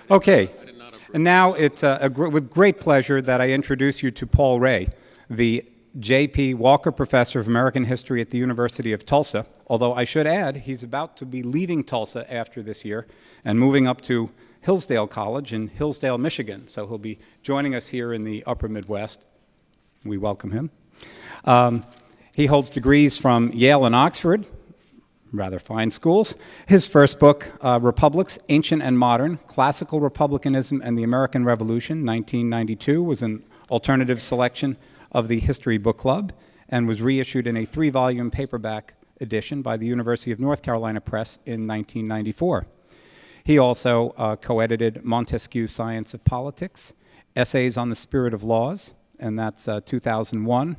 Okay, and now it's with great pleasure that I introduce you to Paul Ray, the J.P. Walker Professor of American History at the University of Tulsa, although I should add he's about to be leaving Tulsa after this year and moving up to Hillsdale College in Hillsdale, Michigan, so he'll be joining us here in the upper Midwest. We welcome him. He holds degrees from Yale and Oxford, rather fine schools. His first book, Republics, Ancient and Modern, Classical Republicanism and the American Revolution, 1992, was an alternative selection of the History Book Club and was reissued in a 3-volume paperback edition by the University of North Carolina Press in 1994. He also co-edited Montesquieu's Science of Politics, Essays on the Spirit of Laws, and that's 2001,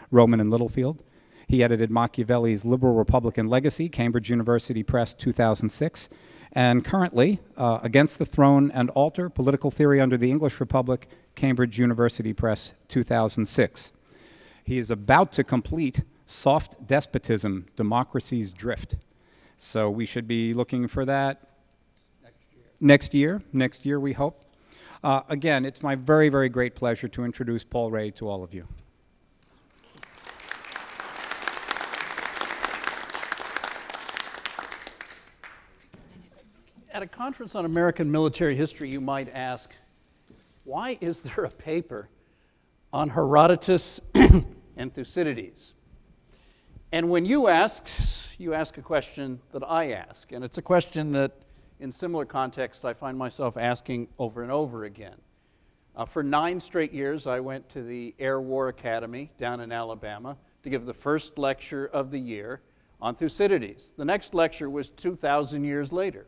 Rowman and Littlefield. He edited Machiavelli's Liberal Republican Legacy, Cambridge University Press, 2006. And currently, Against the Throne and Altar, Political Theory Under the English Republic, Cambridge University Press, 2006. He is about to complete Soft Despotism, Democracy's Drift. So we should be looking for that next year, we hope. Again, it's my very, very great pleasure to introduce Paul Ray to all of you. At a conference on American military history, you might ask, why is there a paper on Herodotus and Thucydides? And when you ask a question that I ask, and it's a question that in similar contexts I find myself asking over and over again. For 9 straight years, I went to the Air War Academy down in Alabama to give the first lecture of the year on Thucydides. The next lecture was 2,000 years later.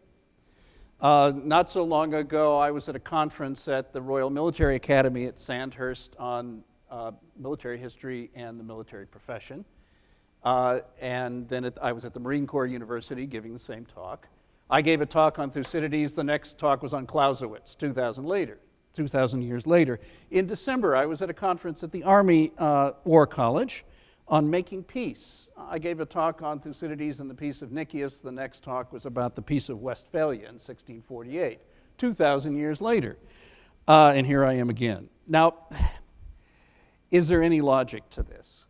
Not so long ago, I was at a conference at the Royal Military Academy at Sandhurst on military history and the military profession. And then I was at the Marine Corps University giving the same talk. I gave a talk on Thucydides. The next talk was on Clausewitz, 2,000 years later. In December, I was at a conference at the Army War College on making peace. I gave a talk on Thucydides and the Peace of Nicias. The next talk was about the Peace of Westphalia in 1648, 2,000 years later. And here I am again. Now, is there any logic to this?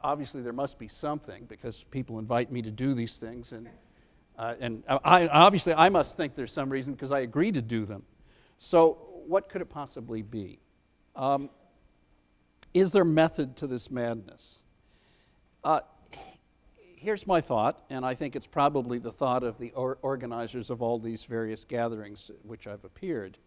Obviously, there must be something, because people invite me to do these things, and obviously I must think there's some reason because I agree to do them. So what could it possibly be? Is there method to this madness? Here's my thought, and I think it's probably the thought of the organizers of all these various gatherings at which I've appeared,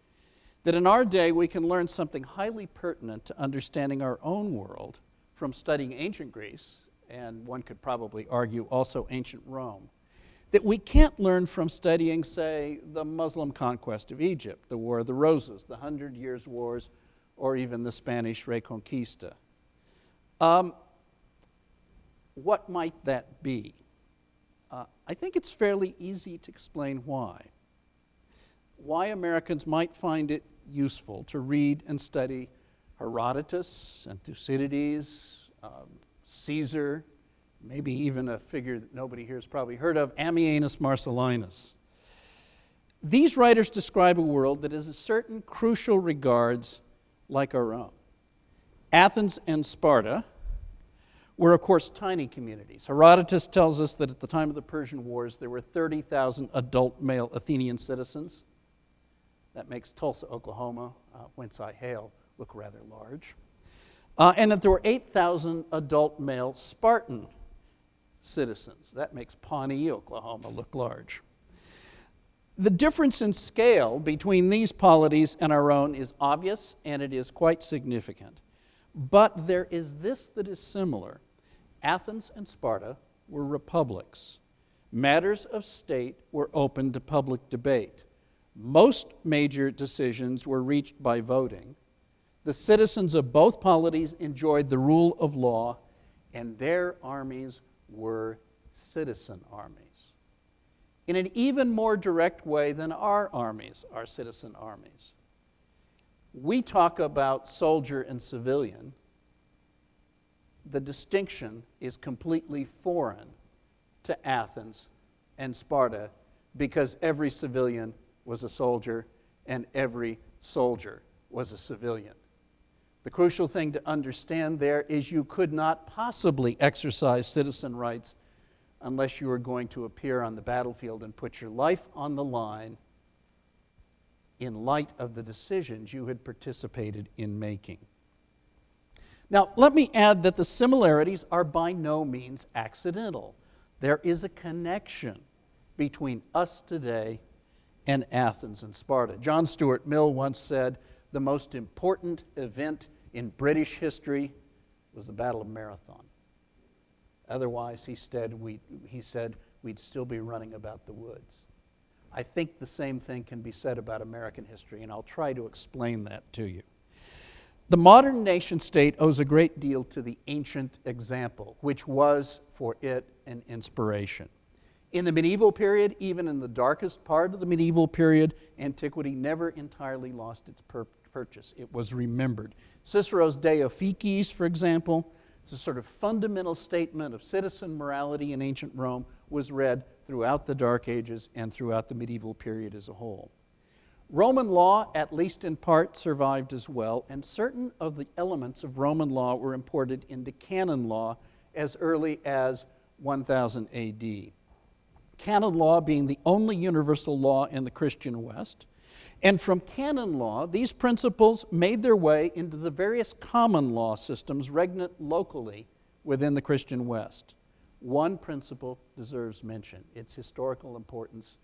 that in our day we can learn something highly pertinent to understanding our own world from studying ancient Greece, and one could probably argue also ancient Rome, that we can't learn from studying, say, the Muslim conquest of Egypt, the War of the Roses, the 100 Years' Wars, or even the Spanish Reconquista. What might that be? I think it's fairly easy to explain why. Why Americans might find it useful to read and study Herodotus and Thucydides, Caesar, maybe even a figure that nobody here has probably heard of, Ammianus Marcellinus. These writers describe a world that is in certain crucial regards like our own. Athens and Sparta were, of course, tiny communities. Herodotus tells us that at the time of the Persian Wars, there were 30,000 adult male Athenian citizens. That makes Tulsa, Oklahoma, whence I hail, look rather large. And that there were 8,000 adult male Spartan citizens. That makes Pawnee, Oklahoma, look large. The difference in scale between these polities and our own is obvious, and it is quite significant. But there is this that is similar. Athens and Sparta were republics. Matters of state were open to public debate. Most major decisions were reached by voting. The citizens of both polities enjoyed the rule of law, and their armies were citizen armies. In an even more direct way than our armies are citizen armies. We talk about soldier and civilian. The distinction is completely foreign to Athens and Sparta because every civilian was a soldier and every soldier was a civilian. The crucial thing to understand there is you could not possibly exercise citizen rights unless you were going to appear on the battlefield and put your life on the line in light of the decisions you had participated in making. Now, let me add that the similarities are by no means accidental. There is a connection between us today and Athens and Sparta. John Stuart Mill once said, the most important event in British history was the Battle of Marathon. Otherwise, he said, we'd still be running about the woods. I think the same thing can be said about American history, and I'll try to explain that to you. The modern nation-state owes a great deal to the ancient example, which was, for it, an inspiration. In the medieval period, even in the darkest part of the medieval period, antiquity never entirely lost its purchase. It was remembered. Cicero's De Officiis, for example, it's a sort of fundamental statement of citizen morality in ancient Rome, was read throughout the Dark Ages and throughout the medieval period as a whole. Roman law, at least in part, survived as well, and certain of the elements of Roman law were imported into canon law as early as 1000 AD. Canon law being the only universal law in the Christian West. And from canon law, these principles made their way into the various common law systems regnant locally within the Christian West. One principle deserves mention. Its historical importance,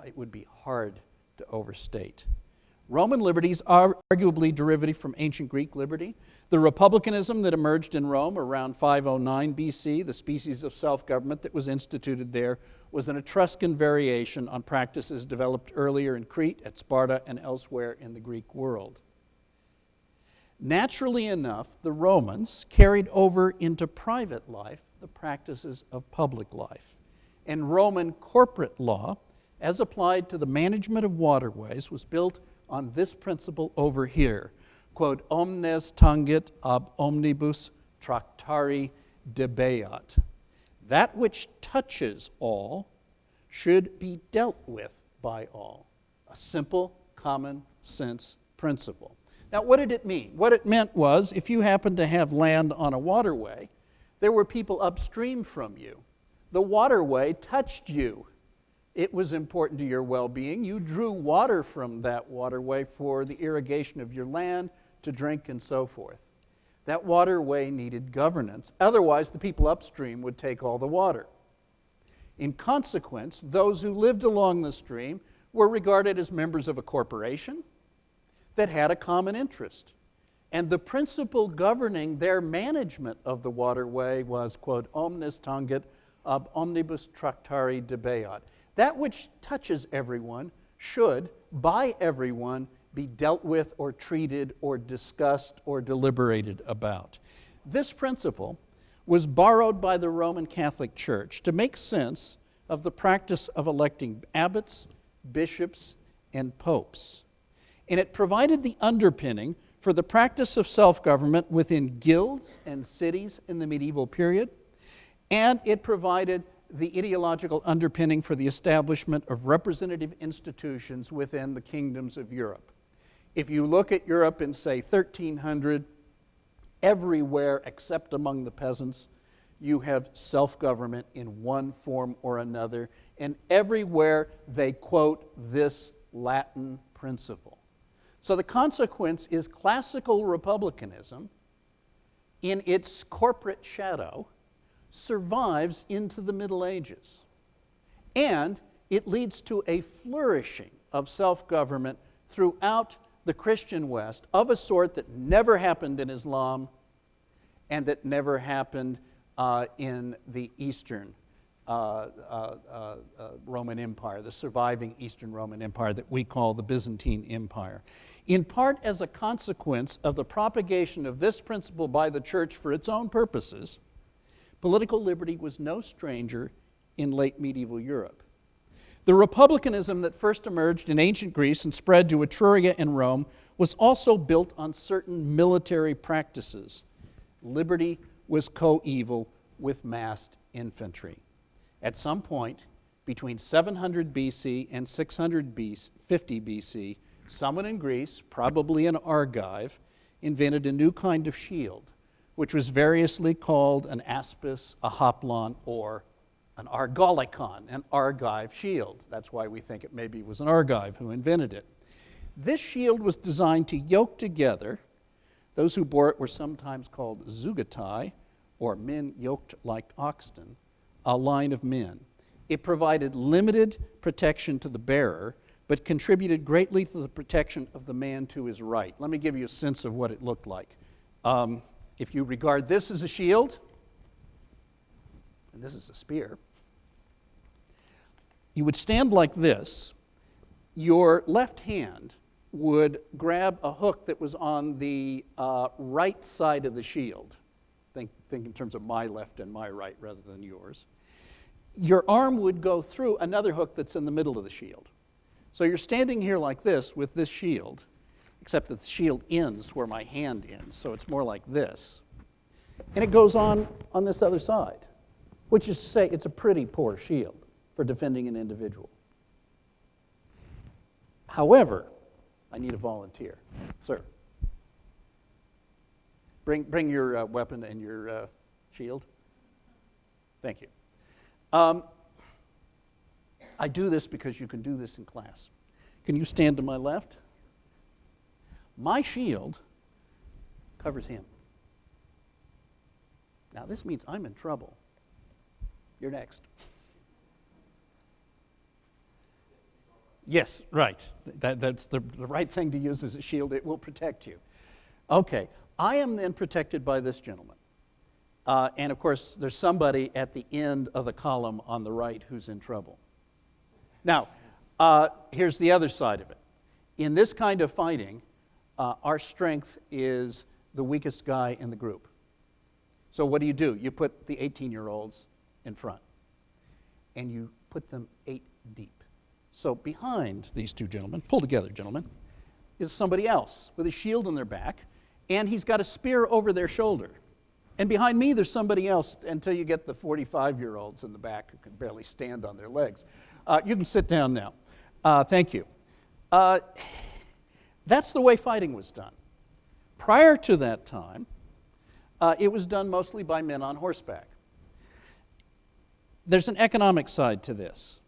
it would be hard to overstate. Roman liberties are arguably derivative from ancient Greek liberty. The republicanism that emerged in Rome around 509 BC, the species of self-government that was instituted there, was an Etruscan variation on practices developed earlier in Crete, at Sparta, and elsewhere in the Greek world. Naturally enough, the Romans carried over into private life the practices of public life. And Roman corporate law, as applied to the management of waterways, was built on this principle over here. Quod omnes tangit ab omnibus tractari debeat. That which touches all should be dealt with by all. A simple, common sense principle. Now, what did it mean? What it meant was, if you happened to have land on a waterway, there were people upstream from you. The waterway touched you. It was important to your well-being. You drew water from that waterway for the irrigation of your land, to drink, and so forth. That waterway needed governance. Otherwise, the people upstream would take all the water. In consequence, those who lived along the stream were regarded as members of a corporation that had a common interest. And the principle governing their management of the waterway was, quod omnes tangit ab omnibus tractari debeat. That which touches everyone should, by everyone, be dealt with or treated or discussed or deliberated about. This principle was borrowed by the Roman Catholic Church to make sense of the practice of electing abbots, bishops, and popes. And it provided the underpinning for the practice of self-government within guilds and cities in the medieval period, and it provided the ideological underpinning for the establishment of representative institutions within the kingdoms of Europe. If you look at Europe in, say, 1300, everywhere except among the peasants, you have self-government in one form or another, and everywhere they quote this Latin principle. So the consequence is classical republicanism, in its corporate shadow, survives into the Middle Ages. And it leads to a flourishing of self-government throughout the Christian West of a sort that never happened in Islam and that never happened in the Eastern Roman Empire, the surviving Eastern Roman Empire that we call the Byzantine Empire. In part as a consequence of the propagation of this principle by the church for its own purposes, political liberty was no stranger in late medieval Europe. The republicanism that first emerged in ancient Greece and spread to Etruria and Rome was also built on certain military practices. Liberty was coeval with massed infantry. At some point, Between 700 BC and 650 BC, someone in Greece, probably an Argive, invented a new kind of shield, which was variously called an aspis, a hoplon, or an argolikon, an Argive shield. That's why we think it maybe was an Argive who invented it. This shield was designed to yoke together. Those who bore it were sometimes called zugatai, or men yoked like oxen, a line of men. It provided limited protection to the bearer, but contributed greatly to the protection of the man to his right. Let me give you a sense of what it looked like. If you regard this as a shield, and this is a spear, you would stand like this. Your left hand would grab a hook that was on the right side of the shield. Think in terms of my left and my right rather than yours. Your arm would go through another hook that's in the middle of the shield. So you're standing here like this with this shield, except that the shield ends where my hand ends, so it's more like this. And it goes on this other side, which is to say it's a pretty poor shield for defending an individual. However, I need a volunteer. Sir. Bring your weapon and your shield. Thank you. I do this because you can do this in class. Can you stand to my left? My shield covers him. Now this means I'm in trouble. You're next. Yes, right. That's the right thing to use as a shield. It will protect you. Okay, I am then protected by this gentleman. And of course, there's somebody at the end of the column on the right who's in trouble. Now, here's the other side of it. In this kind of fighting, our strength is the weakest guy in the group. So what do? You put the 18-year-olds in front, and you put them 8 deep. So behind these two gentlemen, pull together, gentlemen, is somebody else with a shield on their back, and he's got a spear over their shoulder. And behind me, there's somebody else until you get the 45-year-olds in the back who can barely stand on their legs. You can sit down now. Thank you. That's the way fighting was done. Prior to that time, it was done mostly by men on horseback. There's an economic side to this.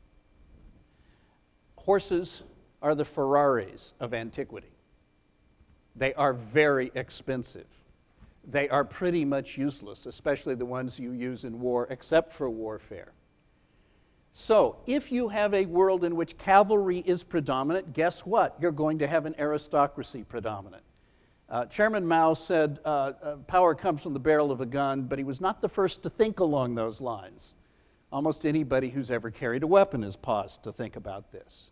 Horses are the Ferraris of antiquity. They are very expensive. They are pretty much useless, especially the ones you use in war, except for warfare. So, if you have a world in which cavalry is predominant, guess what? You're going to have an aristocracy predominant. Chairman Mao said power comes from the barrel of a gun, but he was not the first to think along those lines. Almost anybody who's ever carried a weapon has paused to think about this.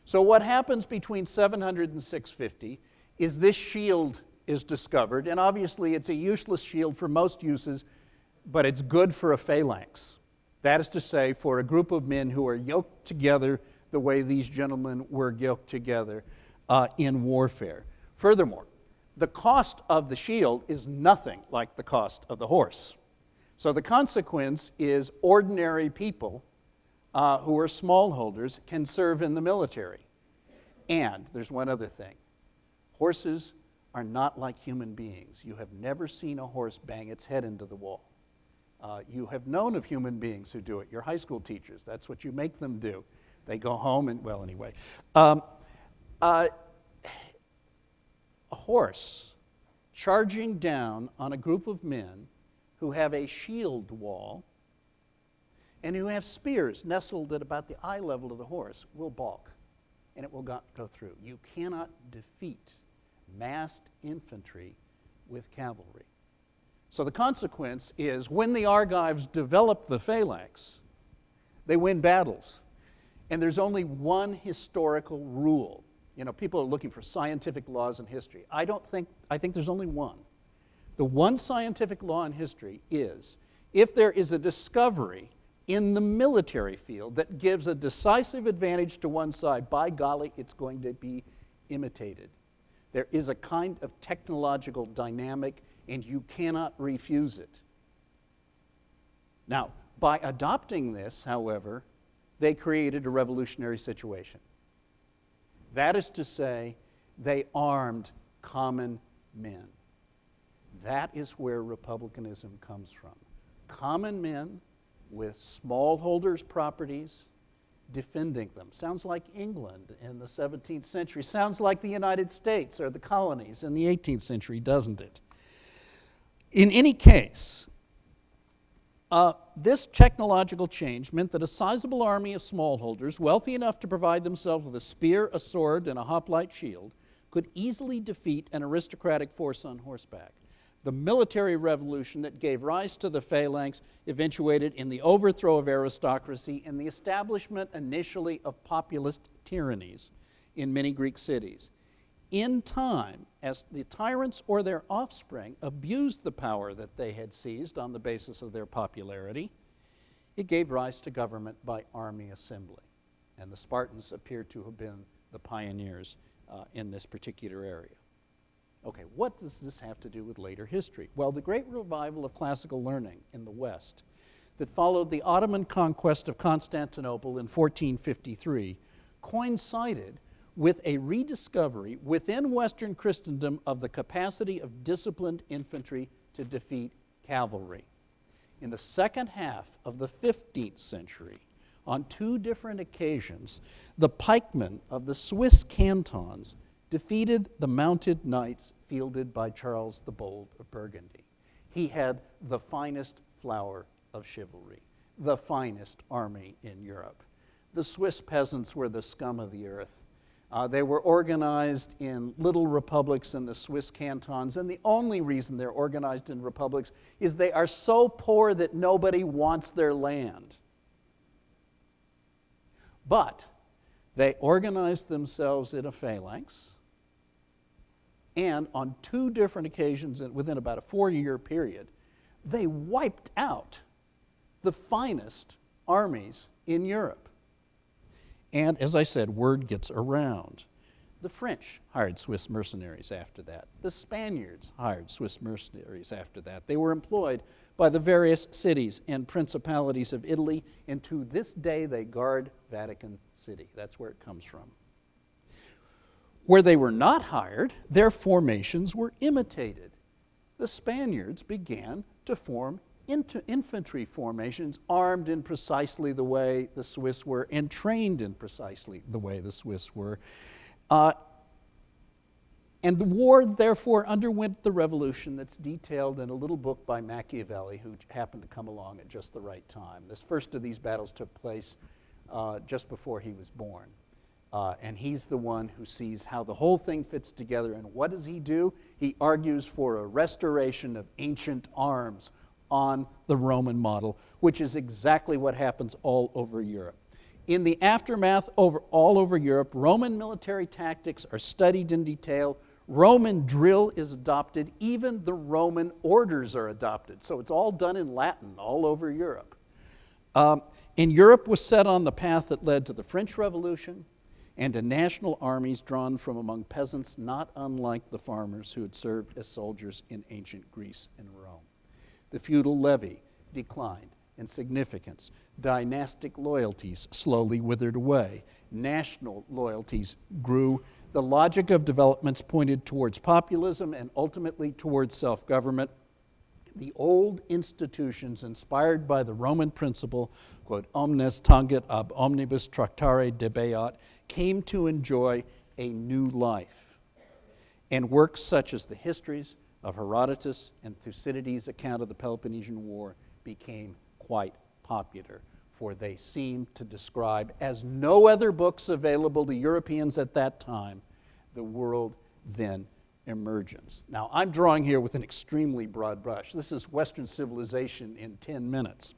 So what happens between 700 and 650 is this shield is discovered, and obviously it's a useless shield for most uses, but it's good for a phalanx. That is to say, for a group of men who are yoked together the way these gentlemen were yoked together in warfare. Furthermore, the cost of the shield is nothing like the cost of the horse. So the consequence is ordinary people who are smallholders can serve in the military. And there's one other thing. Horses are not like human beings. You have never seen a horse bang its head into the wall. You have known of human beings who do it. Your high school teachers, that's what you make them do. They go home and, well, anyway. A horse charging down on a group of men who have a shield wall and who have spears nestled at about the eye level of the horse will balk, and it will go through. You cannot defeat massed infantry with cavalry. So the consequence is when the Argives develop the phalanx, they win battles. And there's only one historical rule. You know, people are looking for scientific laws in history. I think there's only one. The one scientific law in history is if there is a discovery in the military field that gives a decisive advantage to one side, by golly, it's going to be imitated. There is a kind of technological dynamic, and you cannot refuse it. Now, by adopting this, however, they created a revolutionary situation. That is to say, they armed common men. That is where republicanism comes from. Common men with smallholders' properties defending them. Sounds like England in the 17th century. Sounds like the United States or the colonies in the 18th century, doesn't it? In any case, this technological change meant that a sizable army of smallholders, wealthy enough to provide themselves with a spear, a sword, and a hoplite shield, could easily defeat an aristocratic force on horseback. The military revolution that gave rise to the phalanx eventuated in the overthrow of aristocracy and the establishment initially of populist tyrannies in many Greek cities. In time, as the tyrants or their offspring abused the power that they had seized on the basis of their popularity, it gave rise to government by army assembly. And the Spartans appear to have been the pioneers in this particular area. Okay, what does this have to do with later history? Well, the great revival of classical learning in the West that followed the Ottoman conquest of Constantinople in 1453 coincided with a rediscovery within Western Christendom of the capacity of disciplined infantry to defeat cavalry. In the second half of the 15th century, on two different occasions, the pikemen of the Swiss cantons defeated the mounted knights fielded by Charles the Bold of Burgundy. He had the finest flower of chivalry, the finest army in Europe. The Swiss peasants were the scum of the earth. They were organized in little republics in the Swiss cantons, and the only reason they're organized in republics is they are so poor that nobody wants their land. But they organized themselves in a phalanx, and on two different occasions within about a 4-year period, they wiped out the finest armies in Europe. And as I said, word gets around. The French hired Swiss mercenaries after that. The Spaniards hired Swiss mercenaries after that. They were employed by the various cities and principalities of Italy, and to this day they guard Vatican City. That's where it comes from. Where they were not hired, their formations were imitated. The Spaniards began to form infantry formations armed in precisely the way the Swiss were and trained in precisely the way the Swiss were. And the war, therefore, underwent the revolution that's detailed in a little book by Machiavelli, who happened to come along at just the right time. This first of these battles took place just before he was born. And he's the one who sees how the whole thing fits together. And what does he do? He argues for a restoration of ancient arms on the Roman model, which is exactly what happens all over Europe. In the aftermath all over Europe, Roman military tactics are studied in detail. Roman drill is adopted. Even the Roman orders are adopted. So it's all done in Latin all over Europe. And Europe was set on the path that led to the French Revolution and to national armies drawn from among peasants not unlike the farmers who had served as soldiers in ancient Greece and Rome. The feudal levy declined in significance. Dynastic loyalties slowly withered away. National loyalties grew. The logic of developments pointed towards populism and ultimately towards self-government. The old institutions inspired by the Roman principle, quod omnes tangit ab omnibus tractare debeat, came to enjoy a new life. And works such as the histories of Herodotus and Thucydides' account of the Peloponnesian War became quite popular, for they seemed to describe, as no other books available to Europeans at that time, the world then emergence. Now, I'm drawing here with an extremely broad brush. This is Western civilization in 10 minutes,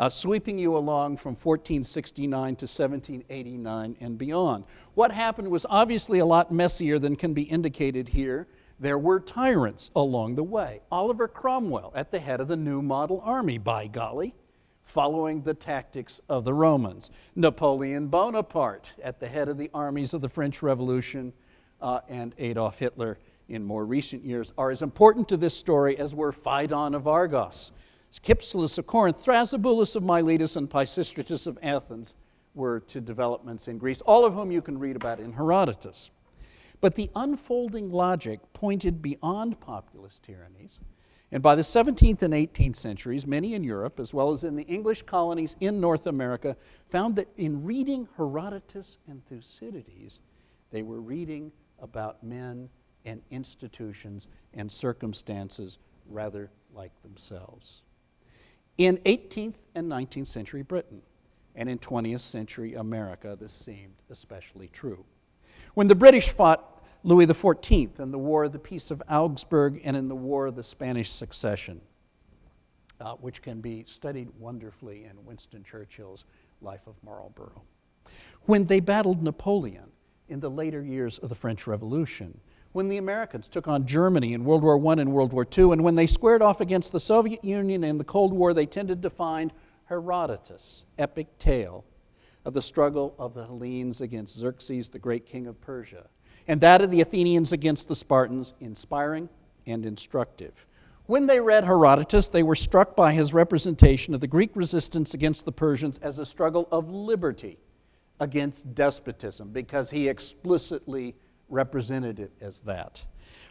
sweeping you along from 1469 to 1789 and beyond. What happened was obviously a lot messier than can be indicated here. There were tyrants along the way. Oliver Cromwell at the head of the new model army, by golly, following the tactics of the Romans. Napoleon Bonaparte at the head of the armies of the French Revolution, and Adolf Hitler in more recent years are as important to this story as were Phaedon of Argos, Cypselus of Corinth, Thrasybulus of Miletus, and Pisistratus of Athens, were to developments in Greece, all of whom you can read about in Herodotus. But the unfolding logic pointed beyond populist tyrannies, and by the 17th and 18th centuries, many in Europe, as well as in the English colonies in North America, found that in reading Herodotus and Thucydides, they were reading about men and institutions and circumstances rather like themselves. In 18th and 19th century Britain, and in 20th century America, this seemed especially true. When the British fought Louis XIV in the War of the Peace of Augsburg and in the War of the Spanish Succession, which can be studied wonderfully in Winston Churchill's Life of Marlborough. When they battled Napoleon in the later years of the French Revolution, when the Americans took on Germany in World War I and World War II, and when they squared off against the Soviet Union in the Cold War, they tended to find Herodotus' epic tale of the struggle of the Hellenes against Xerxes, the great king of Persia, and that of the Athenians against the Spartans, inspiring and instructive. When they read Herodotus, they were struck by his representation of the Greek resistance against the Persians as a struggle of liberty against despotism, because he explicitly represented it as that.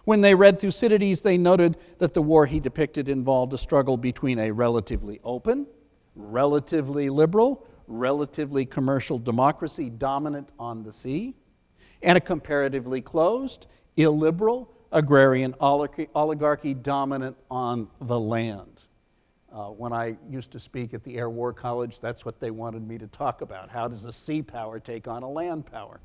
When they read Thucydides, they noted that the war he depicted involved a struggle between a relatively open, relatively liberal, relatively commercial democracy dominant on the sea, and a comparatively closed, illiberal, agrarian oligarchy dominant on the land. When I used to speak at the Air War College, that's what they wanted me to talk about. How does a sea power take on a land power?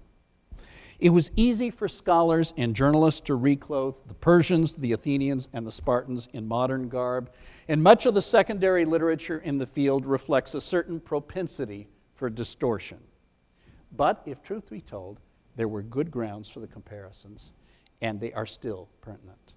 It was easy for scholars and journalists to reclothe the Persians, the Athenians, and the Spartans in modern garb, and much of the secondary literature in the field reflects a certain propensity for distortion. But if truth be told, there were good grounds for the comparisons, and they are still pertinent.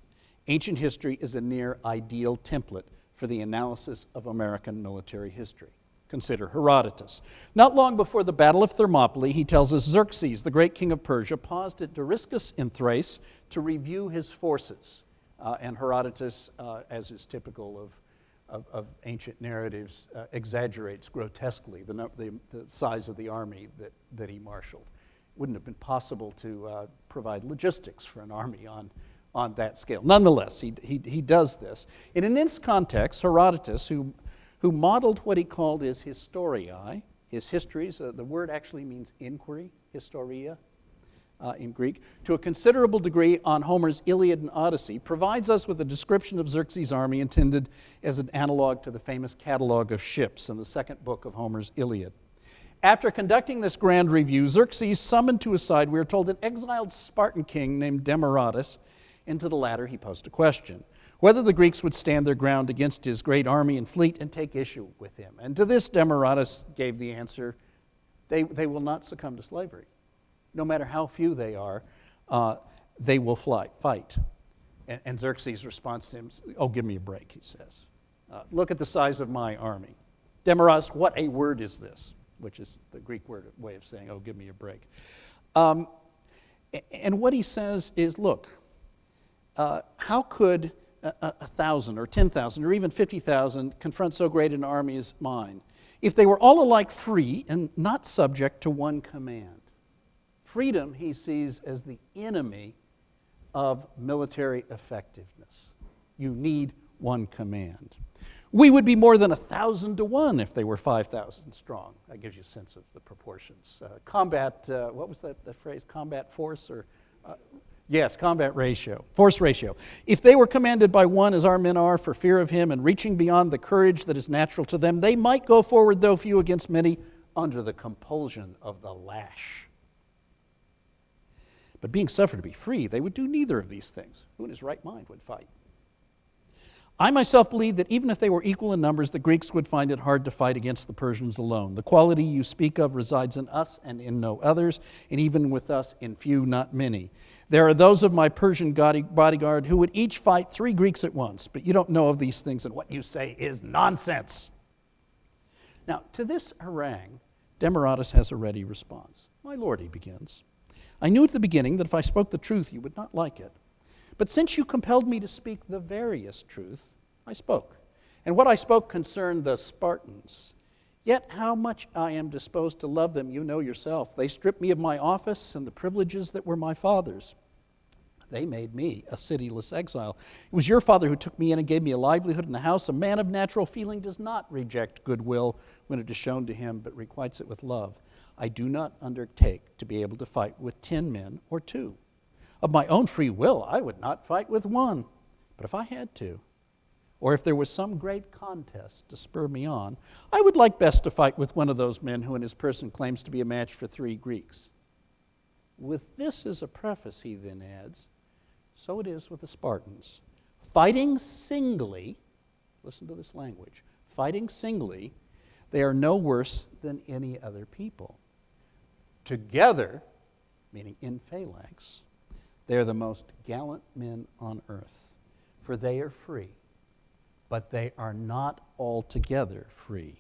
Ancient history is a near ideal template for the analysis of American military history. Consider Herodotus. Not long before the Battle of Thermopylae, he tells us Xerxes, the great king of Persia, paused at Doriscus in Thrace to review his forces. And Herodotus, as is typical of ancient narratives, exaggerates grotesquely the size of the army that he marshaled. Wouldn't have been possible to provide logistics for an army on that scale. Nonetheless, he does this. And in this context, Herodotus, who modeled what he called his historiae, his histories, the word actually means inquiry, historia in Greek, to a considerable degree on Homer's Iliad and Odyssey, provides us with a description of Xerxes' army intended as an analog to the famous catalog of ships in the second book of Homer's Iliad. After conducting this grand review, Xerxes summoned to his side, we are told, an exiled Spartan king named Demaratus, and to the latter he posed a question, whether the Greeks would stand their ground against his great army and fleet and take issue with him. And to this Demaratus gave the answer, they will not succumb to slavery. No matter how few they are, they will fight. And Xerxes' response to him, oh, give me a break, he says. Look at the size of my army. Demaratus, what a word is this? Which is the Greek way of saying, oh, give me a break. And what he says is, look, how could 1,000 or 10,000 or even 50,000 confront so great an army as mine if they were all alike free and not subject to one command? Freedom he sees as the enemy of military effectiveness. You need one command. We would be more than 1,000 to 1 if they were 5,000 strong. That gives you a sense of the proportions. Combat, what was that phrase? Combat force or... Yes, combat ratio, force ratio. If they were commanded by one as our men are for fear of him and reaching beyond the courage that is natural to them, they might go forward, though few against many, under the compulsion of the lash. But being suffered to be free, they would do neither of these things. Who in his right mind would fight? I myself believe that even if they were equal in numbers, the Greeks would find it hard to fight against the Persians alone. The quality you speak of resides in us and in no others, and even with us in few, not many. There are those of my Persian bodyguard who would each fight 3 Greeks at once, but you don't know of these things, and what you say is nonsense. Now, to this harangue, Demaratus has a ready response. My lord, he begins, I knew at the beginning that if I spoke the truth, you would not like it. But since you compelled me to speak the veriest truth, I spoke. And what I spoke concerned the Spartans. Yet how much I am disposed to love them, you know yourself. They stripped me of my office and the privileges that were my father's. They made me a cityless exile. It was your father who took me in and gave me a livelihood in a house. A man of natural feeling does not reject goodwill when it is shown to him, but requites it with love. I do not undertake to be able to fight with 10 men or 2. Of my own free will, I would not fight with 1. But if I had to, or if there was some great contest to spur me on, I would like best to fight with one of those men who in his person claims to be a match for 3 Greeks. With this as a preface, he then adds, so it is with the Spartans. Fighting singly, listen to this language, fighting singly, they are no worse than any other people. Together, meaning in phalanx, they are the most gallant men on earth, for they are free. But they are not altogether free.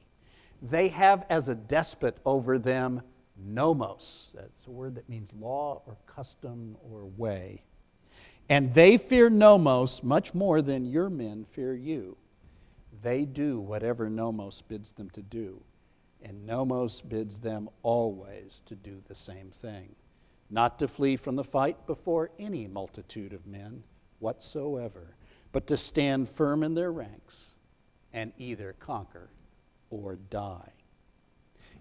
They have as a despot over them nomos. That's a word that means law or custom or way. And they fear nomos much more than your men fear you. They do whatever nomos bids them to do, and nomos bids them always to do the same thing, not to flee from the fight before any multitude of men whatsoever, but to stand firm in their ranks and either conquer or die.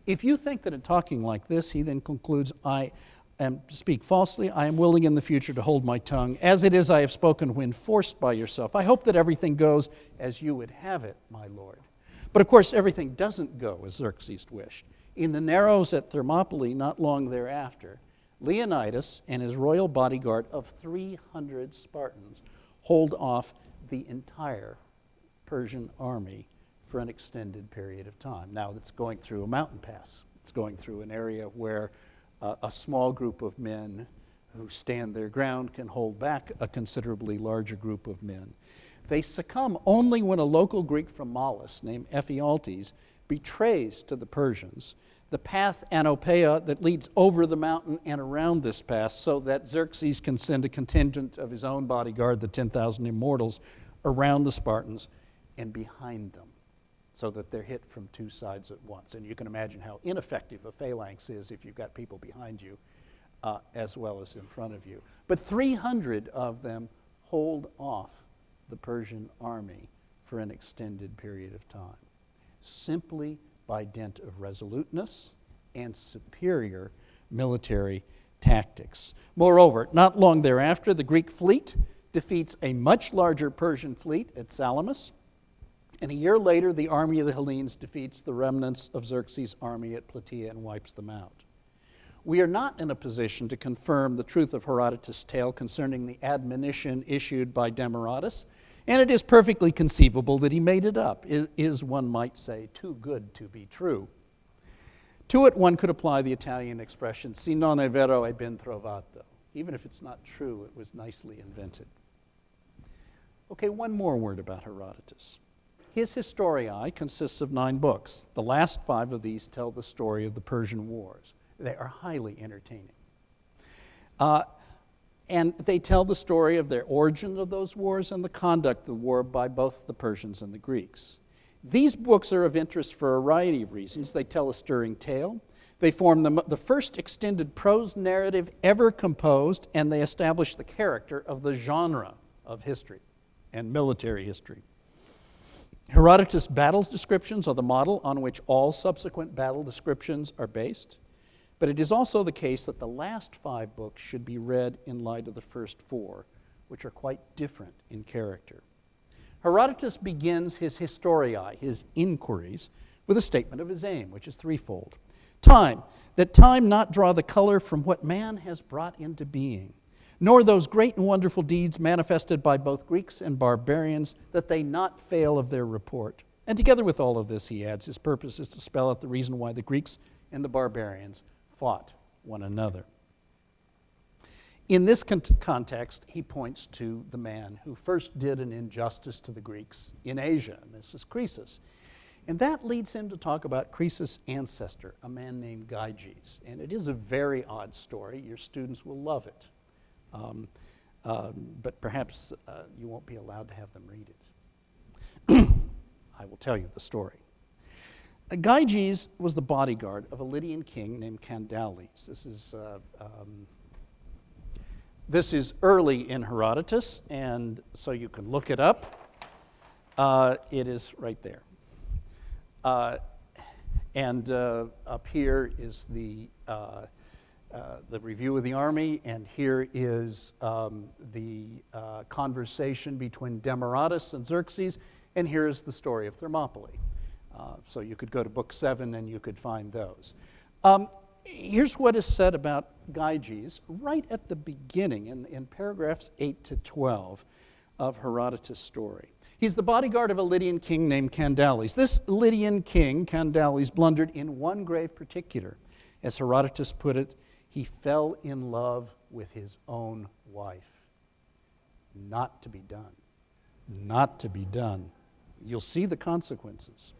If you think that in talking like this, he then concludes, I am to speak falsely, I am willing in the future to hold my tongue. As it is, I have spoken when forced by yourself. I hope that everything goes as you would have it, my lord. But of course, everything doesn't go as Xerxes wished. In the narrows at Thermopylae, not long thereafter, Leonidas and his royal bodyguard of 300 Spartans hold off the entire Persian army for an extended period of time. Now, it's going through a mountain pass. It's going through an area where a small group of men who stand their ground can hold back a considerably larger group of men. They succumb only when a local Greek from Mallus named Ephialtes betrays to the Persians the path Anopeia that leads over the mountain and around this pass, so that Xerxes can send a contingent of his own bodyguard, the 10,000 immortals, around the Spartans and behind them, so that they're hit from 2 sides at once. And you can imagine how ineffective a phalanx is if you've got people behind you as well as in front of you. But 300 of them hold off the Persian army for an extended period of time, simply by dint of resoluteness and superior military tactics. Moreover, not long thereafter, the Greek fleet defeats a much larger Persian fleet at Salamis, and a year later, the army of the Hellenes defeats the remnants of Xerxes' army at Plataea and wipes them out. We are not in a position to confirm the truth of Herodotus' tale concerning the admonition issued by Demography, and it is perfectly conceivable that he made it up. It is, one might say, too good to be true. To it, one could apply the Italian expression, si non è vero è ben trovato. Even if it's not true, it was nicely invented. Okay, one more word about Herodotus. His Historiae consists of 9 books. The last 5 of these tell the story of the Persian Wars. They are highly entertaining. And they tell the story of their origin of those wars and the conduct of the war by both the Persians and the Greeks. These books are of interest for a variety of reasons. They tell a stirring tale. They form the first extended prose narrative ever composed, and they establish the character of the genre of history and military history. Herodotus' battle descriptions are the model on which all subsequent battle descriptions are based. But it is also the case that the last 5 books should be read in light of the first 4, which are quite different in character. Herodotus begins his Historiae, his inquiries, with a statement of his aim, which is threefold. That time not draw the color from what man has brought into being, nor those great and wonderful deeds manifested by both Greeks and barbarians, that they not fail of their report. And together with all of this, he adds, his purpose is to spell out the reason why the Greeks and the barbarians fought one another. In this context, he points to the man who first did an injustice to the Greeks in Asia, and this is Croesus. And that leads him to talk about Croesus' ancestor, a man named Gyges. And it is a very odd story. Your students will love it. But perhaps you won't be allowed to have them read it. I will tell you the story. Gyges was the bodyguard of a Lydian king named Candales. This is early in Herodotus, and so you can look it up. It is right there. And up here is the review of the army, and here is the conversation between Demaratus and Xerxes, and here is the story of Thermopylae. So you could go to Book 7 and you could find those. Here's what is said about Gyges right at the beginning in paragraphs 8 to 12 of Herodotus' story. He's the bodyguard of a Lydian king named Candales. This Lydian king, Candales, blundered in one grave particular. As Herodotus put it, he fell in love with his own wife. Not to be done. Not to be done. You'll see the consequences.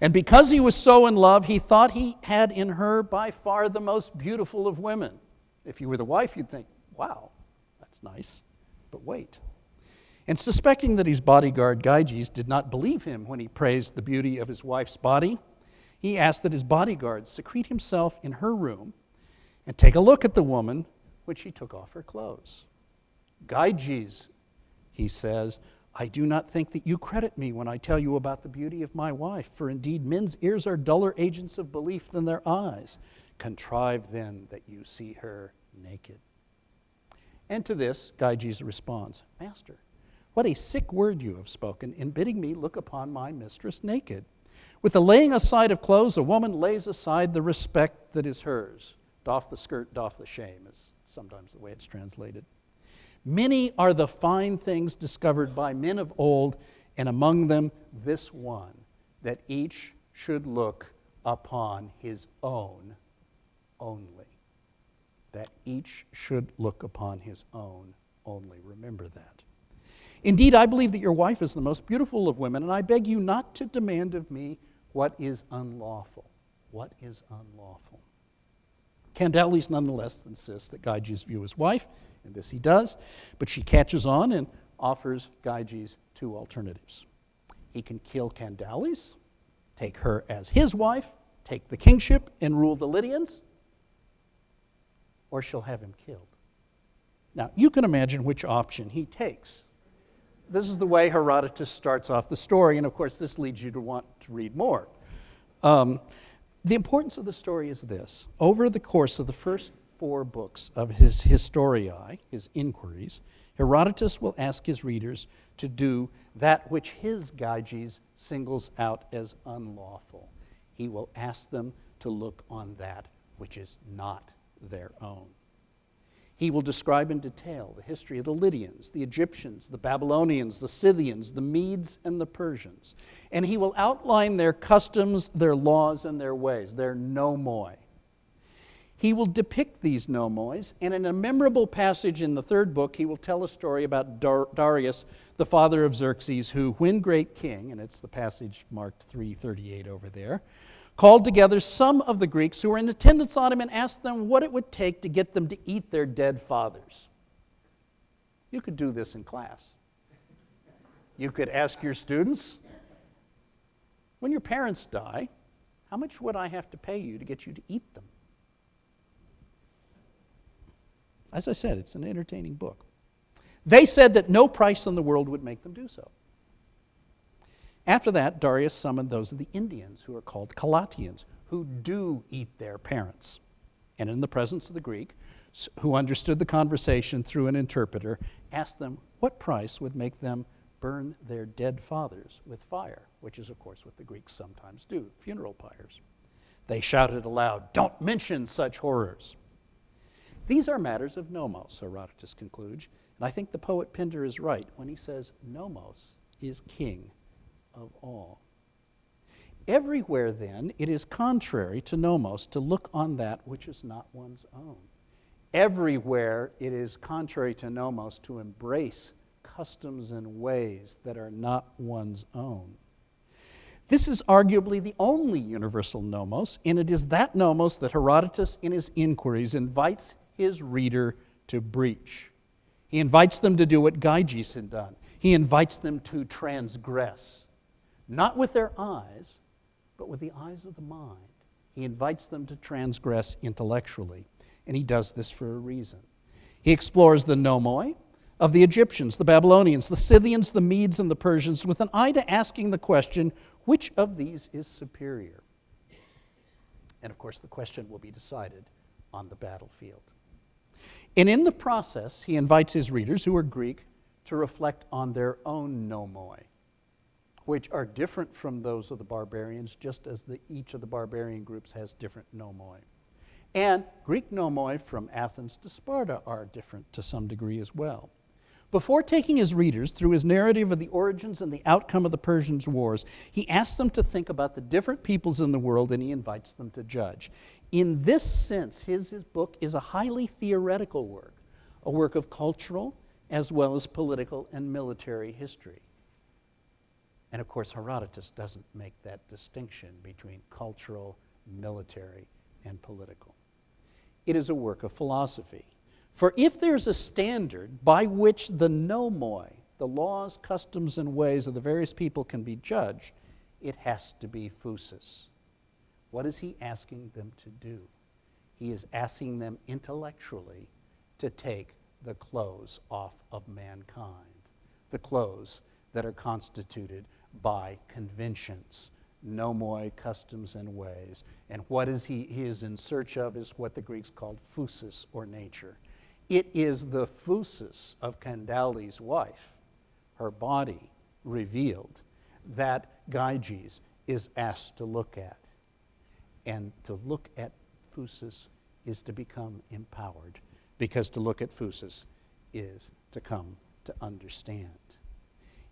And because he was so in love, he thought he had in her by far the most beautiful of women. If you were the wife, you'd think, wow, that's nice. But wait. And suspecting that his bodyguard Gyges did not believe him when he praised the beauty of his wife's body, he asked that his bodyguard secrete himself in her room and take a look at the woman when she took off her clothes. Gyges, he says, I do not think that you credit me when I tell you about the beauty of my wife, for indeed men's ears are duller agents of belief than their eyes. Contrive then that you see her naked. And to this, Gyges responds, Master, what a sick word you have spoken in bidding me look upon my mistress naked. With the laying aside of clothes, a woman lays aside the respect that is hers. Doff the skirt, doff the shame is sometimes the way it's translated. Many are the fine things discovered by men of old, and among them this one, that each should look upon his own only. That each should look upon his own only. Remember that. Indeed, I believe that your wife is the most beautiful of women, and I beg you not to demand of me what is unlawful. What is unlawful? Candales nonetheless insists that Gyges view his wife, and this he does, but she catches on and offers Gyges two alternatives. He can kill Candales, take her as his wife, take the kingship, and rule the Lydians, or she'll have him killed. Now, you can imagine which option he takes. This is the way Herodotus starts off the story, and of course this leads you to want to read more. The importance of the story is this. Over the course of the first 4 books of his Historiae, his inquiries, Herodotus will ask his readers to do that which his Gyges singles out as unlawful. He will ask them to look on that which is not their own. He will describe in detail the history of the Lydians, the Egyptians, the Babylonians, the Scythians, the Medes, and the Persians. And he will outline their customs, their laws, and their ways, their nomoi. He will depict these nomois, and in a memorable passage in the 3rd book, he will tell a story about Darius, the father of Xerxes, who, when great king, and it's the passage marked 338 over there, called together some of the Greeks who were in attendance on him and asked them what it would take to get them to eat their dead fathers. You could do this in class. You could ask your students, when your parents die, how much would I have to pay you to get you to eat them? As I said, it's an entertaining book. They said that no price in the world would make them do so. After that, Darius summoned those of the Indians, who are called Calatians, who do eat their parents. And in the presence of the Greek, who understood the conversation through an interpreter, asked them what price would make them burn their dead fathers with fire, which is, of course, what the Greeks sometimes do, funeral pyres. They shouted aloud, "Don't mention such horrors." These are matters of nomos, Herodotus concludes, and I think the poet Pindar is right when he says nomos is king of all. Everywhere, then, it is contrary to nomos to look on that which is not one's own. Everywhere, it is contrary to nomos to embrace customs and ways that are not one's own. This is arguably the only universal nomos, and it is that nomos that Herodotus, in his inquiries, invites his reader to breach. He invites them to do what Gyges had done. He invites them to transgress. Not with their eyes, but with the eyes of the mind. He invites them to transgress intellectually, and he does this for a reason. He explores the nomoi of the Egyptians, the Babylonians, the Scythians, the Medes, and the Persians with an eye to asking the question, which of these is superior? And of course, the question will be decided on the battlefield. And in the process, he invites his readers, who are Greek, to reflect on their own nomoi, which are different from those of the barbarians, just as each of the barbarian groups has different nomoi. And Greek nomoi from Athens to Sparta are different to some degree as well. Before taking his readers through his narrative of the origins and the outcome of the Persian wars, he asks them to think about the different peoples in the world, and he invites them to judge. In this sense, his book is a highly theoretical work, a work of cultural as well as political and military history. And of course, Herodotus doesn't make that distinction between cultural, military, and political. It is a work of philosophy. For if there's a standard by which the nomoi, the laws, customs, and ways of the various people can be judged, it has to be phusis. What is he asking them to do? He is asking them intellectually to take the clothes off of mankind, the clothes that are constituted by conventions, nomoi, customs, and ways. And what is he is in search of is what the Greeks called phusis, or nature. It is the phusis of Candaules' wife, her body revealed, that Gyges is asked to look at. And to look at phusis is to become empowered, because to look at phusis is to come to understand.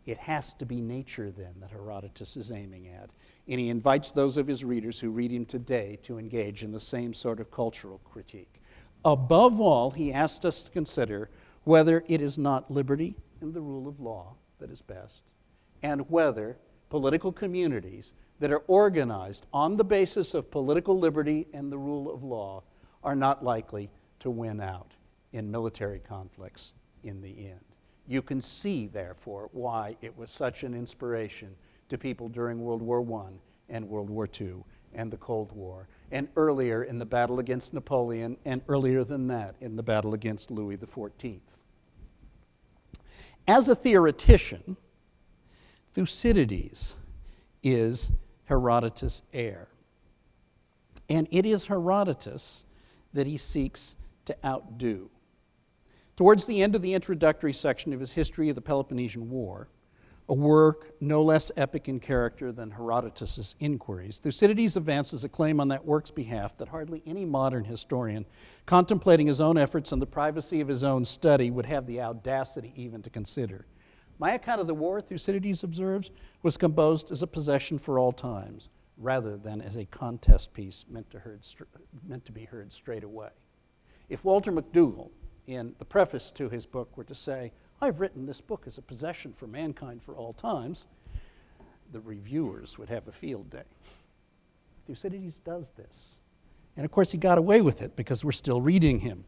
It has to be nature, then, that Herodotus is aiming at. And he invites those of his readers who read him today to engage in the same sort of cultural critique. Above all, he asked us to consider whether it is not liberty and the rule of law that is best, and whether political communities that are organized on the basis of political liberty and the rule of law are not likely to win out in military conflicts in the end. You can see, therefore, why it was such an inspiration to people during World War I and World War II and the Cold War, and earlier in the battle against Napoleon, and earlier than that in the battle against Louis XIV. As a theoretician, Thucydides is Herodotus' heir. And it is Herodotus that he seeks to outdo. Towards the end of the introductory section of his History of the Peloponnesian War, a work no less epic in character than Herodotus' inquiries, Thucydides advances a claim on that work's behalf that hardly any modern historian, contemplating his own efforts and the privacy of his own study, would have the audacity even to consider. My account of the war, Thucydides observes, was composed as a possession for all times, rather than as a contest piece meant to be heard straight away. If Walter McDougall, in the preface to his book, were to say, "I've written this book as a possession for mankind for all times," the reviewers would have a field day. Thucydides does this. And of course, he got away with it because we're still reading him.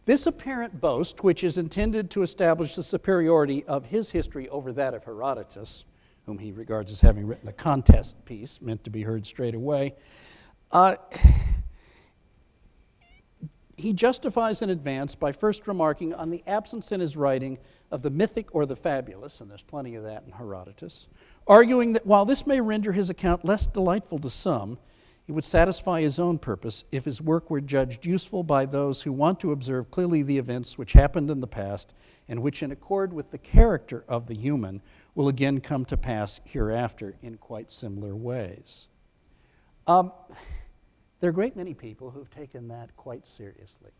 This apparent boast, which is intended to establish the superiority of his history over that of Herodotus, whom he regards as having written a contest piece meant to be heard straight away, he justifies in advance by first remarking on the absence in his writing of the mythic or the fabulous, and there's plenty of that in Herodotus, arguing that while this may render his account less delightful to some, it would satisfy his own purpose if his work were judged useful by those who want to observe clearly the events which happened in the past and which, in accord with the character of the human, will again come to pass hereafter in quite similar ways. There are a great many people who've taken that quite seriously.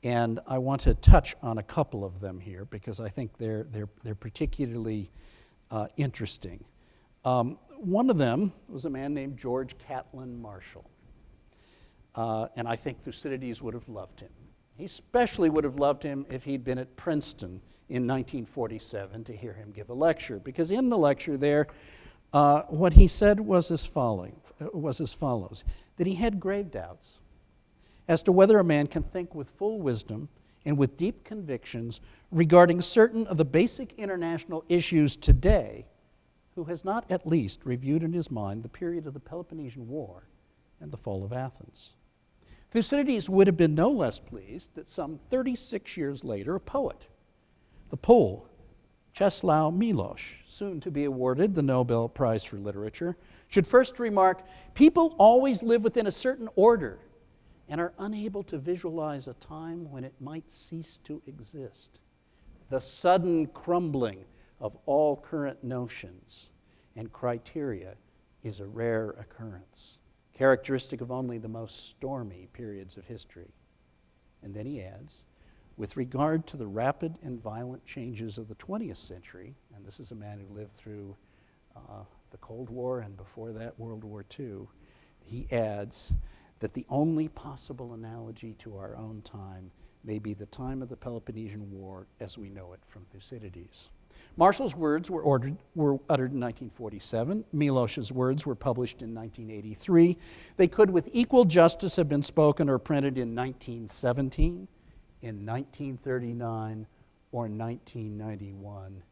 And I want to touch on a couple of them here because I think they're particularly interesting. One of them was a man named George Catlin Marshall. And I think Thucydides would have loved him. He especially would have loved him if he'd been at Princeton in 1947 to hear him give a lecture, because in the lecture there, what he said was as follows, that he had grave doubts as to whether a man can think with full wisdom and with deep convictions regarding certain of the basic international issues today who has not at least reviewed in his mind the period of the Peloponnesian War and the fall of Athens. Thucydides would have been no less pleased that some 36 years later, a poet, the Pole, Czesław Miłosz, soon to be awarded the Nobel Prize for Literature, should first remark, "People always live within a certain order and are unable to visualize a time when it might cease to exist. The sudden crumbling of all current notions and criteria is a rare occurrence, characteristic of only the most stormy periods of history." And then he adds, "With regard to the rapid and violent changes of the 20th century," and this is a man who lived through the Cold War and before that World War II, he adds that the only possible analogy to our own time may be the time of the Peloponnesian War as we know it from Thucydides. Marshall's words were uttered in 1947. Milosz's words were published in 1983. They could with equal justice have been spoken or printed in 1917, in 1939, or 1991.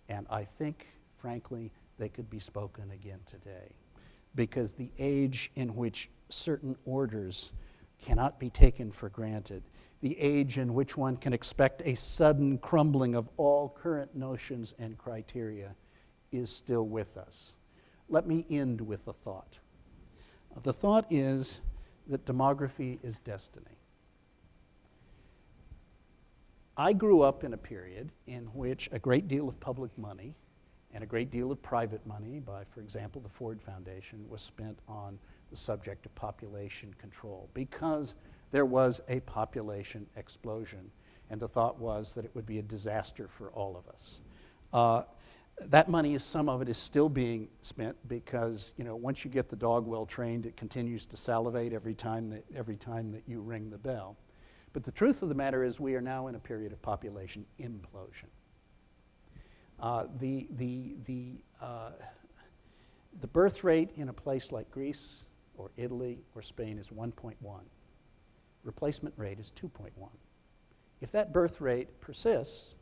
And I think, frankly, they could be spoken again today, because the age in which certain orders cannot be taken for granted, the age in which one can expect a sudden crumbling of all current notions and criteria, is still with us. Let me end with a thought. The thought is that demography is destiny. I grew up in a period in which a great deal of public money and a great deal of private money by, for example, the Ford Foundation, was spent on the subject of population control because there was a population explosion, and the thought was that it would be a disaster for all of us. That money, some of it is still being spent because, once you get the dog well trained, it continues to salivate every time that you ring the bell. But the truth of the matter is we are now in a period of population implosion. The birth rate in a place like Greece or Italy or Spain is 1.1. Replacement rate is 2.1. If that birth rate persists,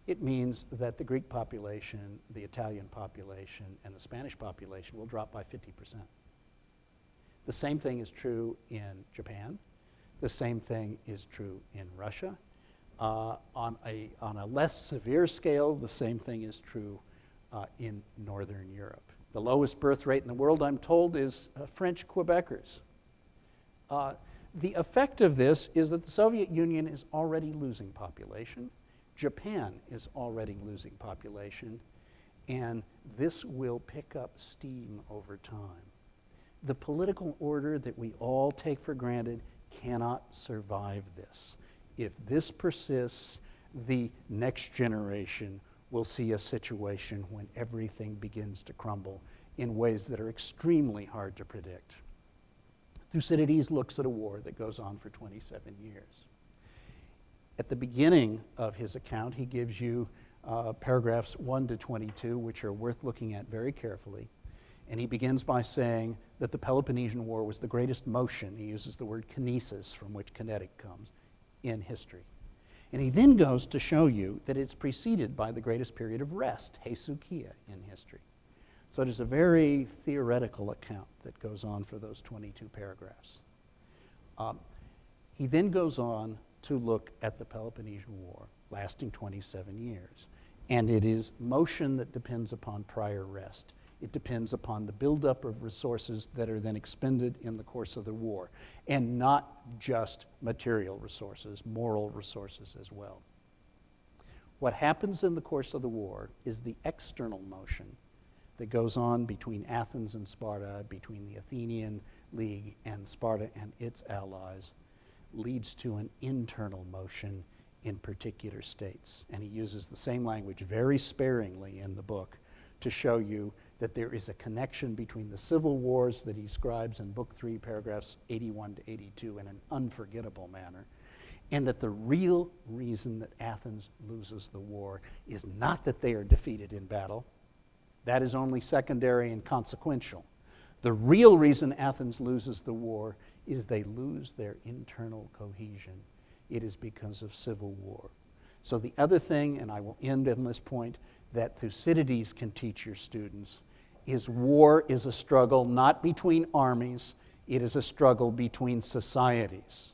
it means that the Greek population, the Italian population, and the Spanish population will drop by 50%. The same thing is true in Japan. The same thing is true in Russia. On a less severe scale, the same thing is true in Northern Europe. The lowest birth rate in the world, I'm told, is French Quebecers. The effect of this is that the Soviet Union is already losing population. Japan is already losing population. And this will pick up steam over time. The political order that we all take for granted cannot survive this. If this persists, the next generation will see a situation when everything begins to crumble in ways that are extremely hard to predict. Thucydides looks at a war that goes on for 27 years. At the beginning of his account, he gives you paragraphs 1 to 22, which are worth looking at very carefully. And he begins by saying that the Peloponnesian War was the greatest motion, he uses the word kinesis, from which kinetic comes, in history. And he then goes to show you that it's preceded by the greatest period of rest, hesukia, in history. So it is a very theoretical account that goes on for those 22 paragraphs. He then goes on to look at the Peloponnesian War, lasting 27 years. And it is motion that depends upon prior rest. It depends upon the buildup of resources that are then expended in the course of the war, and not just material resources, moral resources as well. What happens in the course of the war is the external motion that goes on between Athens and Sparta, between the Athenian League and Sparta and its allies, leads to an internal motion in particular states. And he uses the same language very sparingly in the book to show you that there is a connection between the civil wars that he describes in Book 3, paragraphs 81 to 82 in an unforgettable manner, and that the real reason that Athens loses the war is not that they are defeated in battle. That is only secondary and consequential. The real reason Athens loses the war is they lose their internal cohesion. It is because of civil war. So the other thing, and I will end on this point, that Thucydides can teach your students is war is a struggle not between armies, it is a struggle between societies.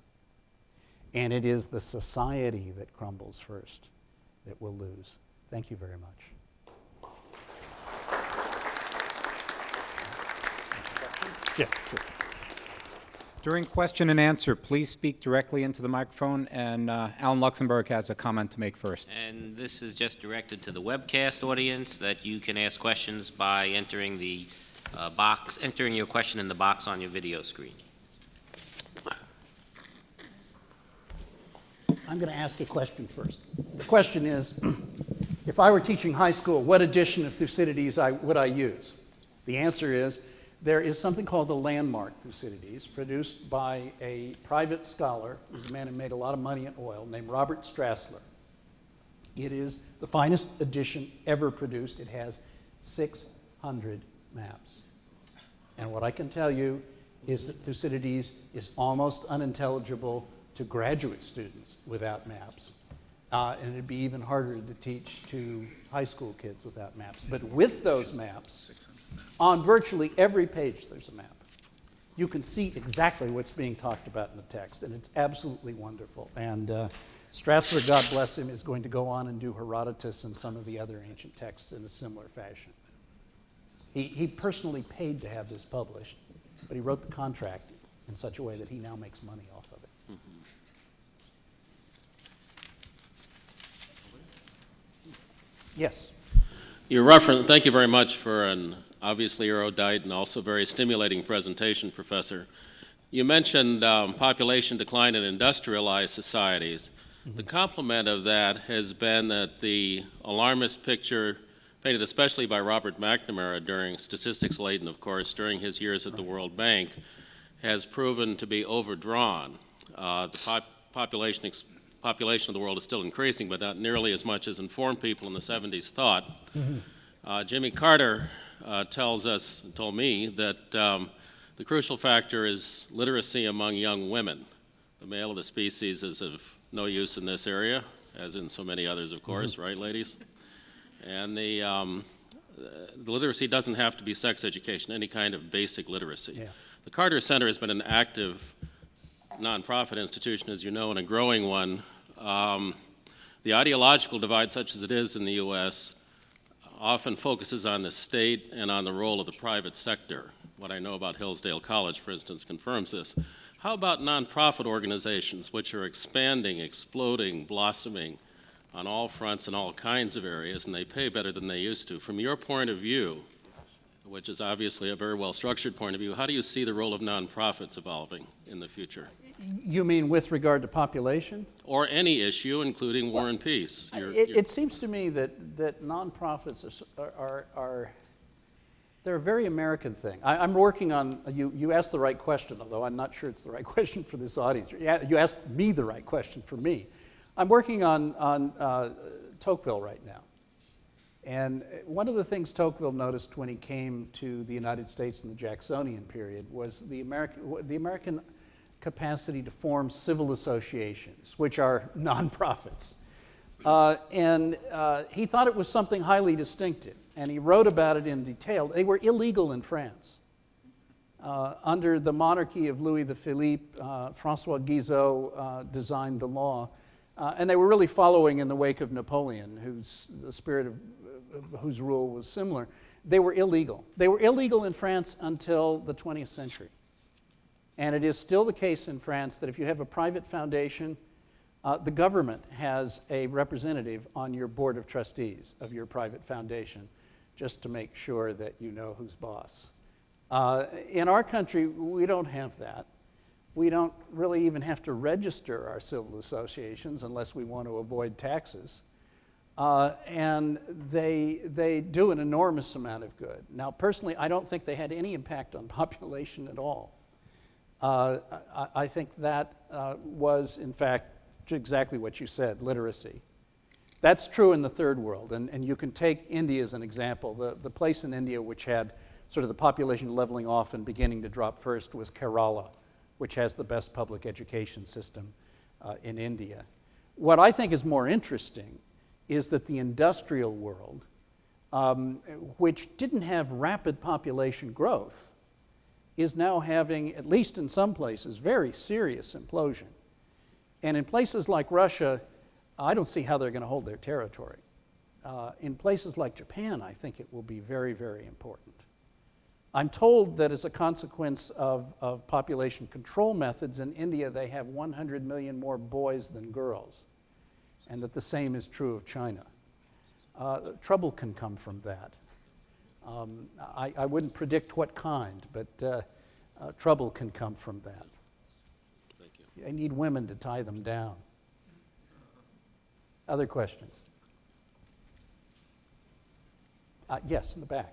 And it is the society that crumbles first that will lose. Thank you very much. Yeah, sure. During question and answer, please speak directly into the microphone, and Alan Luxembourg has a comment to make first. And this is just directed to the webcast audience, that you can ask questions by entering the entering your question in the box on your video screen. I'm going to ask a question first. The question is, if I were teaching high school, what edition of Thucydides would I use? The answer is, there is something called the Landmark Thucydides, produced by a private scholar, who's a man who made a lot of money in oil, named Robert Strassler. It is the finest edition ever produced. It has 600 maps. And what I can tell you is that Thucydides is almost unintelligible to graduate students without maps. And it'd be even harder to teach to high school kids without maps. But with those maps, on virtually every page there's a map. You can see exactly what's being talked about in the text, and it's absolutely wonderful. And Strassler, God bless him, is going to go on and do Herodotus and some of the other ancient texts in a similar fashion. He personally paid to have this published, but he wrote the contract in such a way that he now makes money off of it. Yes. Thank you very much for an obviously erudite and also very stimulating presentation, Professor. You mentioned population decline in industrialized societies. The complement of that has been that the alarmist picture painted especially by Robert McNamara during statistics laden, of course, during his years at the World Bank, has proven to be overdrawn. The population of the world is still increasing, but not nearly as much as informed people in the 70s thought. Jimmy Carter told me that the crucial factor is literacy among young women. The male of the species is of no use in this area, as in so many others, of course, right, ladies? And the literacy doesn't have to be sex education, any kind of basic literacy. Yeah. The Carter Center has been an active nonprofit institution, as you know, and a growing one. The ideological divide, such as it is in the U.S., often focuses on the state and on the role of the private sector. What I know about Hillsdale College, for instance, confirms this. How about nonprofit organizations, which are expanding, exploding, blossoming on all fronts in all kinds of areas, and they pay better than they used to? From your point of view, which is obviously a very well-structured point of view, how do you see the role of nonprofits evolving in the future? You mean with regard to population? Or any issue, including war and peace. It seems to me that nonprofits they're a very American thing. I'm working on, you asked the right question, although I'm not sure it's the right question for this audience. You asked me the right question for me. I'm working on Tocqueville right now. And one of the things Tocqueville noticed when he came to the United States in the Jacksonian period was the American capacity to form civil associations, which are nonprofits. And he thought it was something highly distinctive, and he wrote about it in detail. They were illegal in France. Under the monarchy of Louis Philippe, Francois Guizot designed the law, and they were really following in the wake of Napoleon, the spirit of whose rule was similar. They were illegal. They were illegal in France until the 20th century. And it is still the case in France that if you have a private foundation, the government has a representative on your board of trustees of your private foundation, just to make sure that you know who's boss. In our country, we don't have that. We don't really even have to register our civil associations unless we want to avoid taxes. And they do an enormous amount of good. Now, personally, I don't think they had any impact on population at all. I think that was, in fact, exactly what you said, literacy. That's true in the third world, and you can take India as an example. The place in India which had sort of the population leveling off and beginning to drop first was Kerala, which has the best public education system in India. What I think is more interesting is that the industrial world, which didn't have rapid population growth, is now having, at least in some places, very serious implosion. And in places like Russia, I don't see how they're going to hold their territory. In places like Japan, I think it will be very, very important. I'm told that as a consequence of population control methods in India, they have 100 million more boys than girls, and that the same is true of China. Trouble can come from that. I wouldn't predict what kind, but trouble can come from that. Thank you. I need women to tie them down. Other questions? Yes, in the back.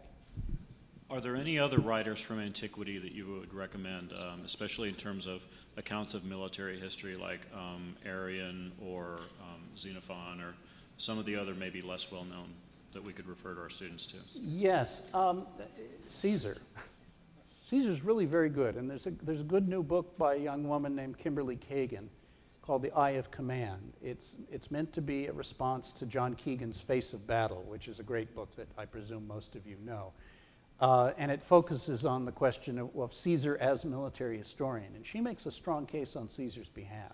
Are there any other writers from antiquity that you would recommend, especially in terms of accounts of military history, like Arrian or Xenophon, or some of the other maybe less well-known that we could refer to our students to? Yes, Caesar. Caesar's really very good, and there's a good new book by a young woman named Kimberly Kagan called The Eye of Command. It's meant to be a response to John Keegan's Face of Battle, which is a great book that I presume most of you know. And it focuses on the question of Caesar as military historian, and she makes a strong case on Caesar's behalf.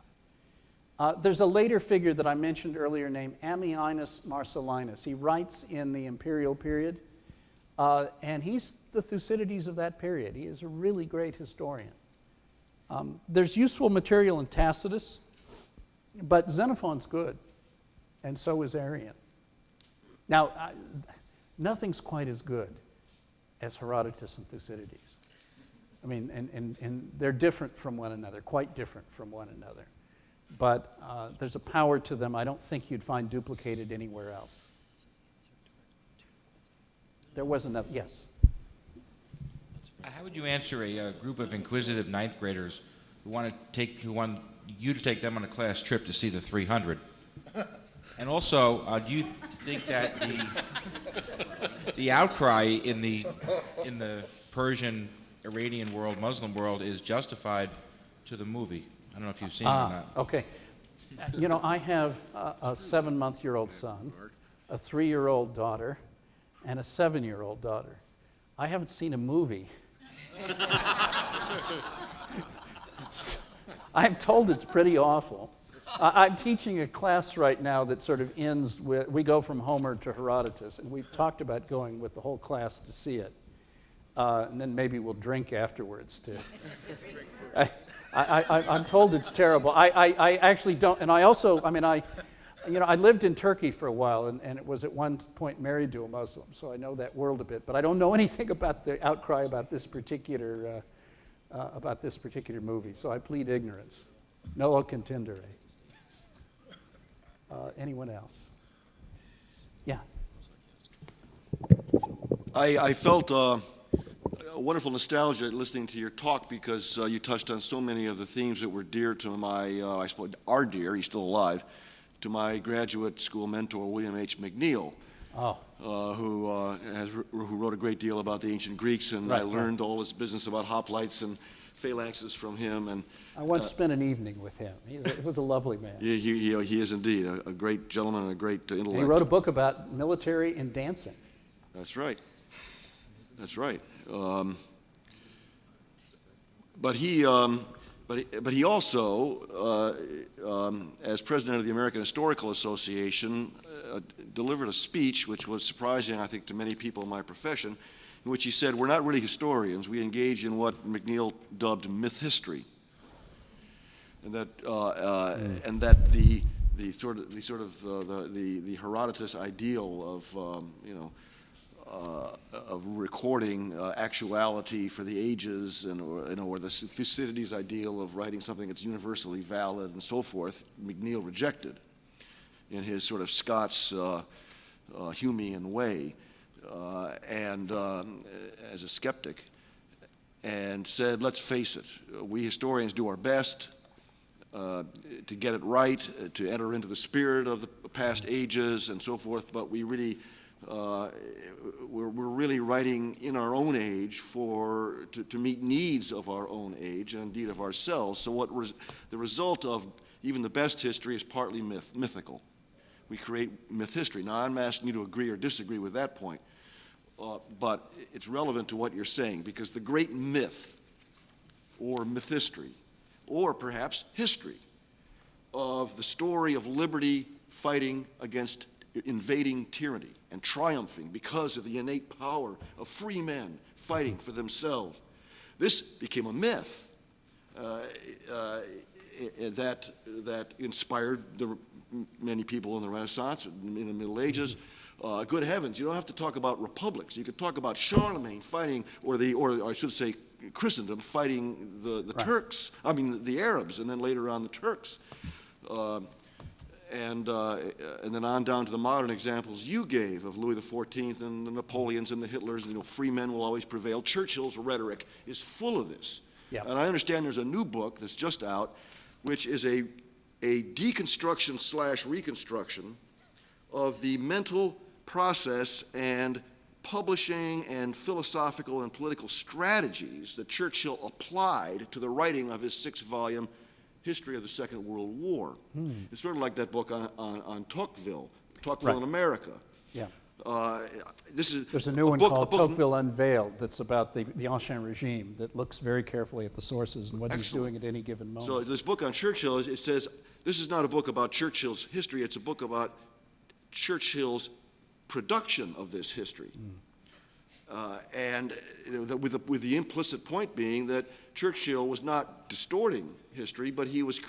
There's a later figure that I mentioned earlier named Ammianus Marcellinus. He writes in the imperial period, and he's the Thucydides of that period. He is a really great historian. There's useful material in Tacitus, but Xenophon's good, and so is Arrian. Now, nothing's quite as good as Herodotus and Thucydides. I mean, and they're different from one another, quite different from one another. But there's a power to them I don't think you'd find duplicated anywhere else. There was another, yes. How would you answer a group of inquisitive ninth graders who want you to take them on a class trip to see the 300? And also, do you think that the outcry in the Persian, Iranian world, Muslim world is justified to the movie? I don't know if you've seen it or not. Okay. You know, I have a 7-month-old son, a 3-year-old daughter, and a 7-year-old daughter. I haven't seen a movie. I'm told it's pretty awful. I'm teaching a class right now that sort of ends with, we go from Homer to Herodotus, and we've talked about going with the whole class to see it. And then maybe we'll drink afterwards, too. I'm told it's terrible. I actually don't, and I also, I mean, I lived in Turkey for a while, and it was at one point married to a Muslim, so I know that world a bit, but I don't know anything about the outcry about this particular movie, so I plead ignorance. Nolo contendere. Anyone else? Yeah. I felt a wonderful nostalgia listening to your talk because you touched on so many of the themes that were dear to my, I suppose, are dear, he's still alive, to my graduate school mentor, William H. McNeill, who wrote a great deal about the ancient Greeks, and I learned all this business about hoplites and phalanxes from him. And I once spent an evening with him. He was a lovely man. He is indeed a great gentleman and a great intellect. And he wrote a book about military and dancing. That's right. That's right. But he also, as president of the American Historical Association, delivered a speech which was surprising, I think, to many people in my profession, in which he said, "We're not really historians. We engage in what McNeill dubbed myth history, and that the Herodotus ideal of recording actuality for the ages, or the Thucydides ideal of writing something that's universally valid and so forth, McNeill rejected in his sort of Scots Humean way, and as a skeptic, and said, let's face it, we historians do our best to get it right, to enter into the spirit of the past ages and so forth, but we really we're really writing in our own age to meet needs of our own age and indeed of ourselves. So the result of even the best history is partly mythical. We create myth history. Now, I'm asking you to agree or disagree with that point, but it's relevant to what you're saying, because the great myth, or myth history, or perhaps history, of the story of liberty fighting against invading tyranny and triumphing because of the innate power of free men fighting for themselves. This became a myth that inspired many people in the Renaissance, in the Middle Ages. Good heavens, you don't have to talk about republics. You could talk about Charlemagne fighting, or I should say Christendom fighting the Turks, I mean the Arabs, and then later on the Turks. And then on down to the modern examples you gave of Louis XIV and the Napoleons and the Hitlers. You know, free men will always prevail. Churchill's rhetoric is full of this. Yep. And I understand there's a new book that's just out, which is a deconstruction / reconstruction of the mental process and publishing and philosophical and political strategies that Churchill applied to the writing of his 6-volume History of the Second World War. It's sort of like that book on Tocqueville in America. Yeah. There's a new one called Tocqueville Unveiled that's about the Ancien Regime that looks very carefully at the sources and what he's doing at any given moment. So this book on Churchill, it says, this is not a book about Churchill's history, it's a book about Churchill's production of this history. And with the implicit point being that Churchill was not distorting history, but he was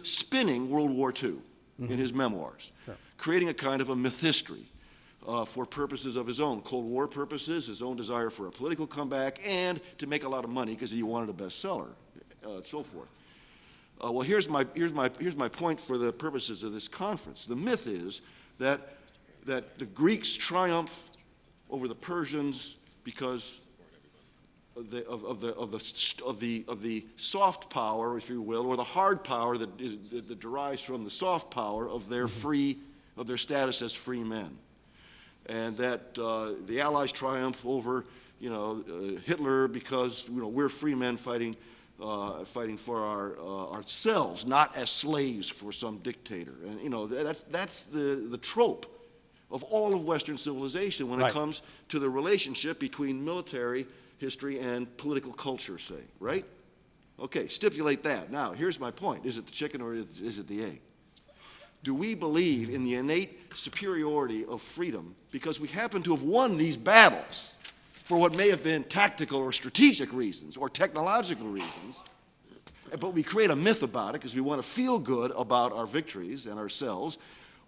spinning World War II in his memoirs, creating a kind of a myth history for purposes of his own, Cold War purposes, his own desire for a political comeback, and to make a lot of money because he wanted a bestseller, and so forth. Well, here's my point for the purposes of this conference. The myth is that the Greeks triumph over the Persians because of the soft power, if you will, or the hard power that derives from the soft power of their status as free men, and that the Allies triumph over Hitler because we're free men fighting for ourselves, not as slaves for some dictator, and that's the trope of all of Western civilization when it comes to the relationship between military history and political culture, say, right? Okay, stipulate that. Now, here's my point. Is it the chicken or is it the egg? Do we believe in the innate superiority of freedom because we happen to have won these battles for what may have been tactical or strategic reasons or technological reasons, but we create a myth about it because we want to feel good about our victories and ourselves?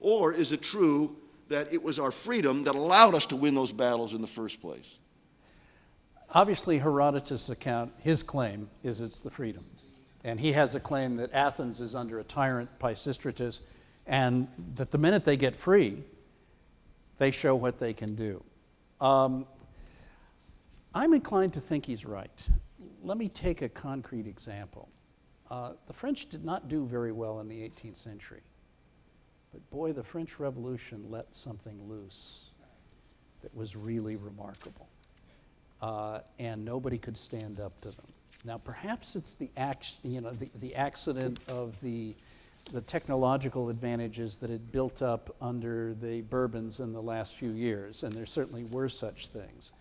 Or is it true that it was our freedom that allowed us to win those battles in the first place? Obviously, Herodotus' account, his claim is it's the freedom. And he has a claim that Athens is under a tyrant, Pisistratus, and that the minute they get free, they show what they can do. I'm inclined to think he's right. Let me take a concrete example. The French did not do very well in the 18th century. But boy, the French Revolution let something loose that was really remarkable. And nobody could stand up to them. Now, perhaps it's the accident of the technological advantages that had built up under the Bourbons in the last few years, and there certainly were such things.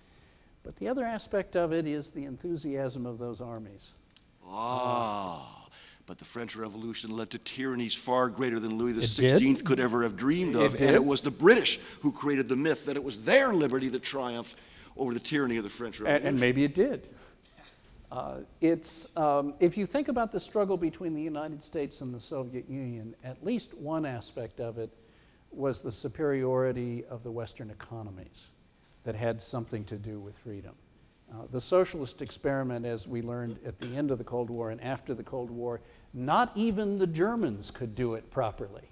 But the other aspect of it is the enthusiasm of those armies. But the French Revolution led to tyrannies far greater than Louis XVI could ever have dreamed of. And it was the British who created the myth that it was their liberty that triumphed over the tyranny of the French Revolution. And maybe it did. If you think about the struggle between the United States and the Soviet Union, at least one aspect of it was the superiority of the Western economies that had something to do with freedom. The socialist experiment, as we learned at the end of the Cold War and after the Cold War, not even the Germans could do it properly.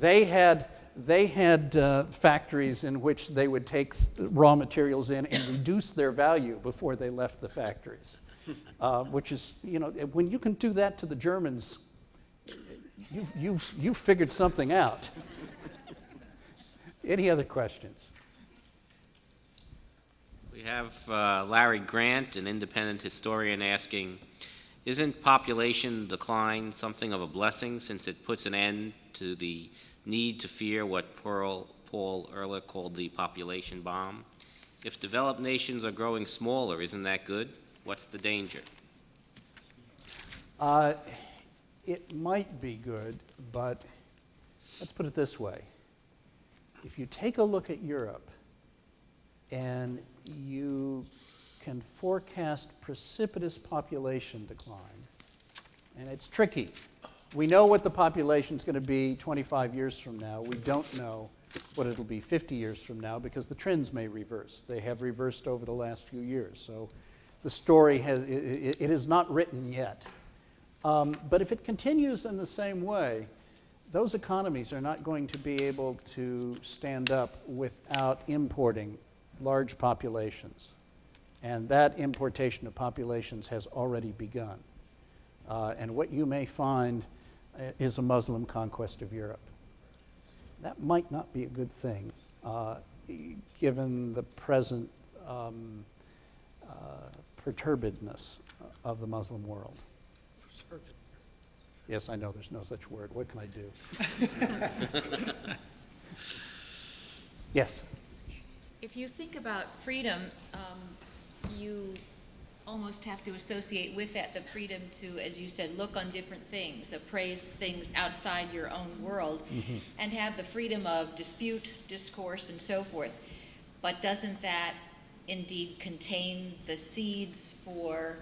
They had factories in which they would take raw materials in and reduce their value before they left the factories, which is, when you can do that to the Germans, you've figured something out. Any other questions? We have Larry Grant, an independent historian, asking, Isn't population decline something of a blessing since it puts an end to the need to fear what Paul Ehrlich called the population bomb? If developed nations are growing smaller, isn't that good? What's the danger? It might be good, but let's put it this way. If you take a look at Europe and you can forecast precipitous population decline, and it's tricky. We know what the population is going to be 25 years from now. We don't know what it'll be 50 years from now because the trends may reverse. They have reversed over the last few years. So the story it is not written yet. But if it continues in the same way, those economies are not going to be able to stand up without importing large populations. And that importation of populations has already begun. And what you may find is a Muslim conquest of Europe. That might not be a good thing, given the present perturbedness of the Muslim world. Yes, I know there's no such word. What can I do? Yes? If you think about freedom, you almost have to associate with that the freedom to, as you said, look on different things, appraise things outside your own world, and have the freedom of dispute, discourse, and so forth. But doesn't that indeed contain the seeds for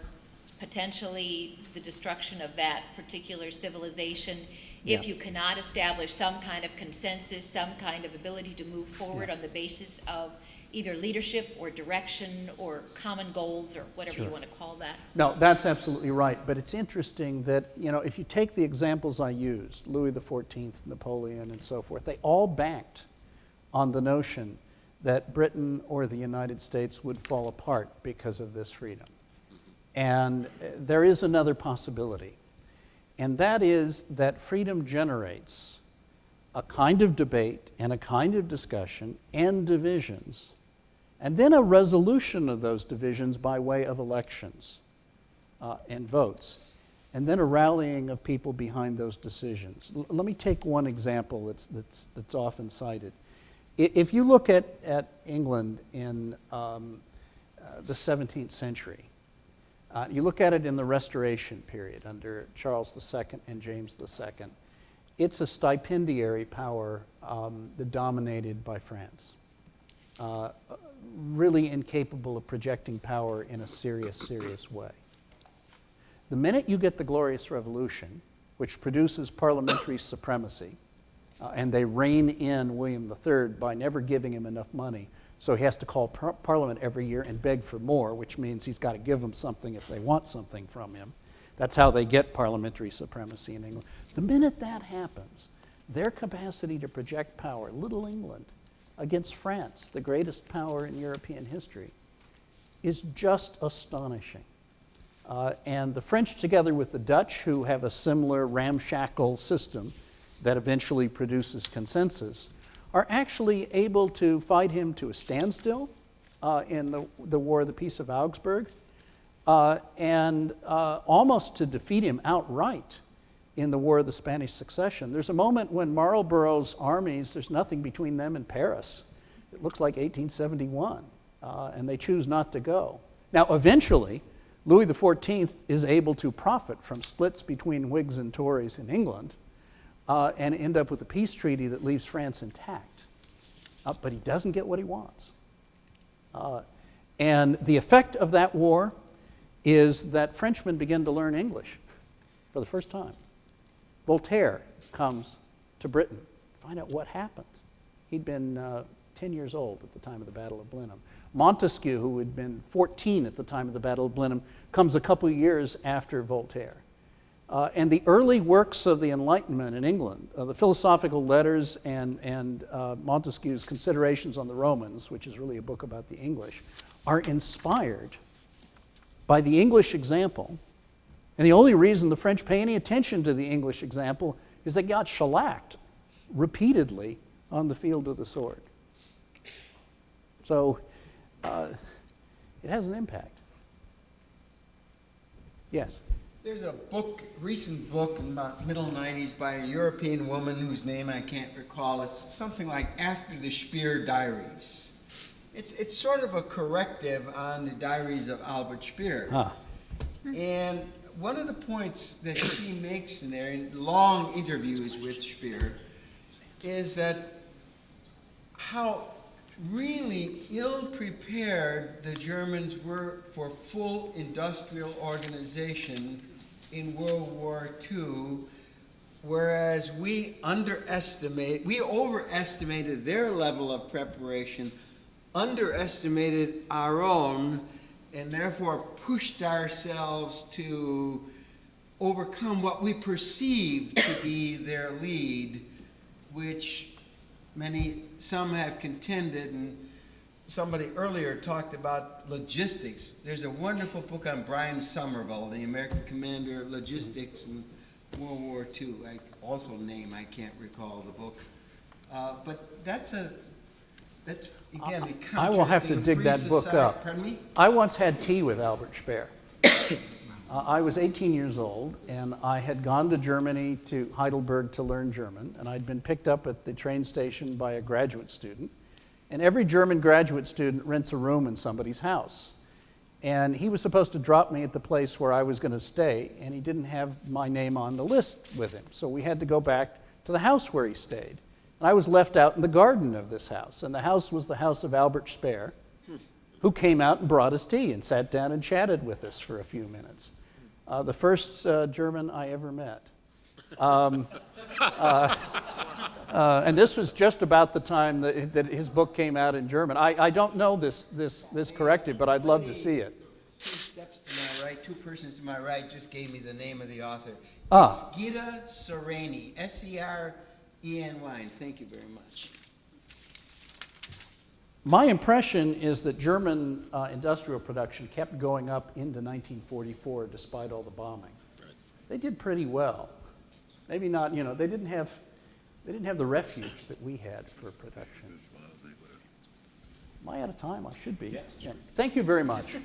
potentially the destruction of that particular civilization if you cannot establish some kind of consensus, some kind of ability to move forward on the basis of either leadership or direction or common goals or whatever you want to call that? No, that's absolutely right. But it's interesting that, if you take the examples I used, Louis XIV, Napoleon, and so forth, they all banked on the notion that Britain or the United States would fall apart because of this freedom. And there is another possibility, and that is that freedom generates a kind of debate and a kind of discussion and divisions, and then a resolution of those divisions by way of elections and votes, and then a rallying of people behind those decisions. Let me take one example that's often cited. If you look at England in the 17th century, you look at it in the Restoration period under Charles II and James II, it's a stipendiary power dominated by France, really incapable of projecting power in a serious way. The minute you get the Glorious Revolution, which produces parliamentary supremacy, and they rein in William III by never giving him enough money, so he has to call Parliament every year and beg for more, which means he's got to give them something if they want something from him. That's how they get parliamentary supremacy in England. The minute that happens, their capacity to project power, little England, against France, the greatest power in European history, is just astonishing. And the French, together with the Dutch, who have a similar ramshackle system that eventually produces consensus, are actually able to fight him to a standstill in the War of the Peace of Augsburg, and almost to defeat him outright in the War of the Spanish Succession. There's a moment when Marlborough's armies, there's nothing between them and Paris. It looks like 1871, and they choose not to go. Now, eventually, Louis XIV is able to profit from splits between Whigs and Tories in England, and end up with a peace treaty that leaves France intact. But he doesn't get what he wants. And the effect of that war is that Frenchmen begin to learn English for the first time. Voltaire comes to Britain to find out what happened. He'd been 10 years old at the time of the Battle of Blenheim. Montesquieu, who had been 14 at the time of the Battle of Blenheim, comes a couple of years after Voltaire. And the early works of the Enlightenment in England, the philosophical letters and Montesquieu's Considerations on the Romans, which is really a book about the English, are inspired by the English example. And the only reason the French pay any attention to the English example is they got shellacked repeatedly on the field of the sword. So it has an impact. Yes? There's a book, recent book in about middle 90s by a European woman whose name I can't recall. It's something like After the Speer Diaries. It's sort of a corrective on the diaries of Albert Speer. Huh. And one of the points that he makes in there, in long interviews with Speer, is that how really ill-prepared the Germans were for full industrial organization in World War II, whereas we overestimated their level of preparation, underestimated our own, and therefore pushed ourselves to overcome what we perceived to be their lead, which some have contended, and somebody earlier talked about logistics. There's a wonderful book on Brian Somerville, the American commander of logistics in World War II. I can't recall the book. But that's again, the I will have to dig that book up. Pardon me? I once had tea with Albert Speer. I was 18 years old, and I had gone to Germany, to Heidelberg, to learn German, and I'd been picked up at the train station by a graduate student. And every German graduate student rents a room in somebody's house. And he was supposed to drop me at the place where I was going to stay, and he didn't have my name on the list with him. So we had to go back to the house where he stayed. And I was left out in the garden of this house, and the house was the house of Albert Speer, who came out and brought us tea and sat down and chatted with us for a few minutes. The first German I ever met. And this was just about the time that his book came out in German. I don't know this corrective, but I'd love to see it. 2 steps to my right, 2 persons to my right just gave me the name of the author. Ah. It's Gita Sereny, S-E-R-E-N-Y. Thank you very much. My impression is that German industrial production kept going up into 1944 despite all the bombing. Right. They did pretty well. Maybe not, they didn't have the refuge that we had for production. Am I out of time? I should be. Yes. Yeah. Thank you very much.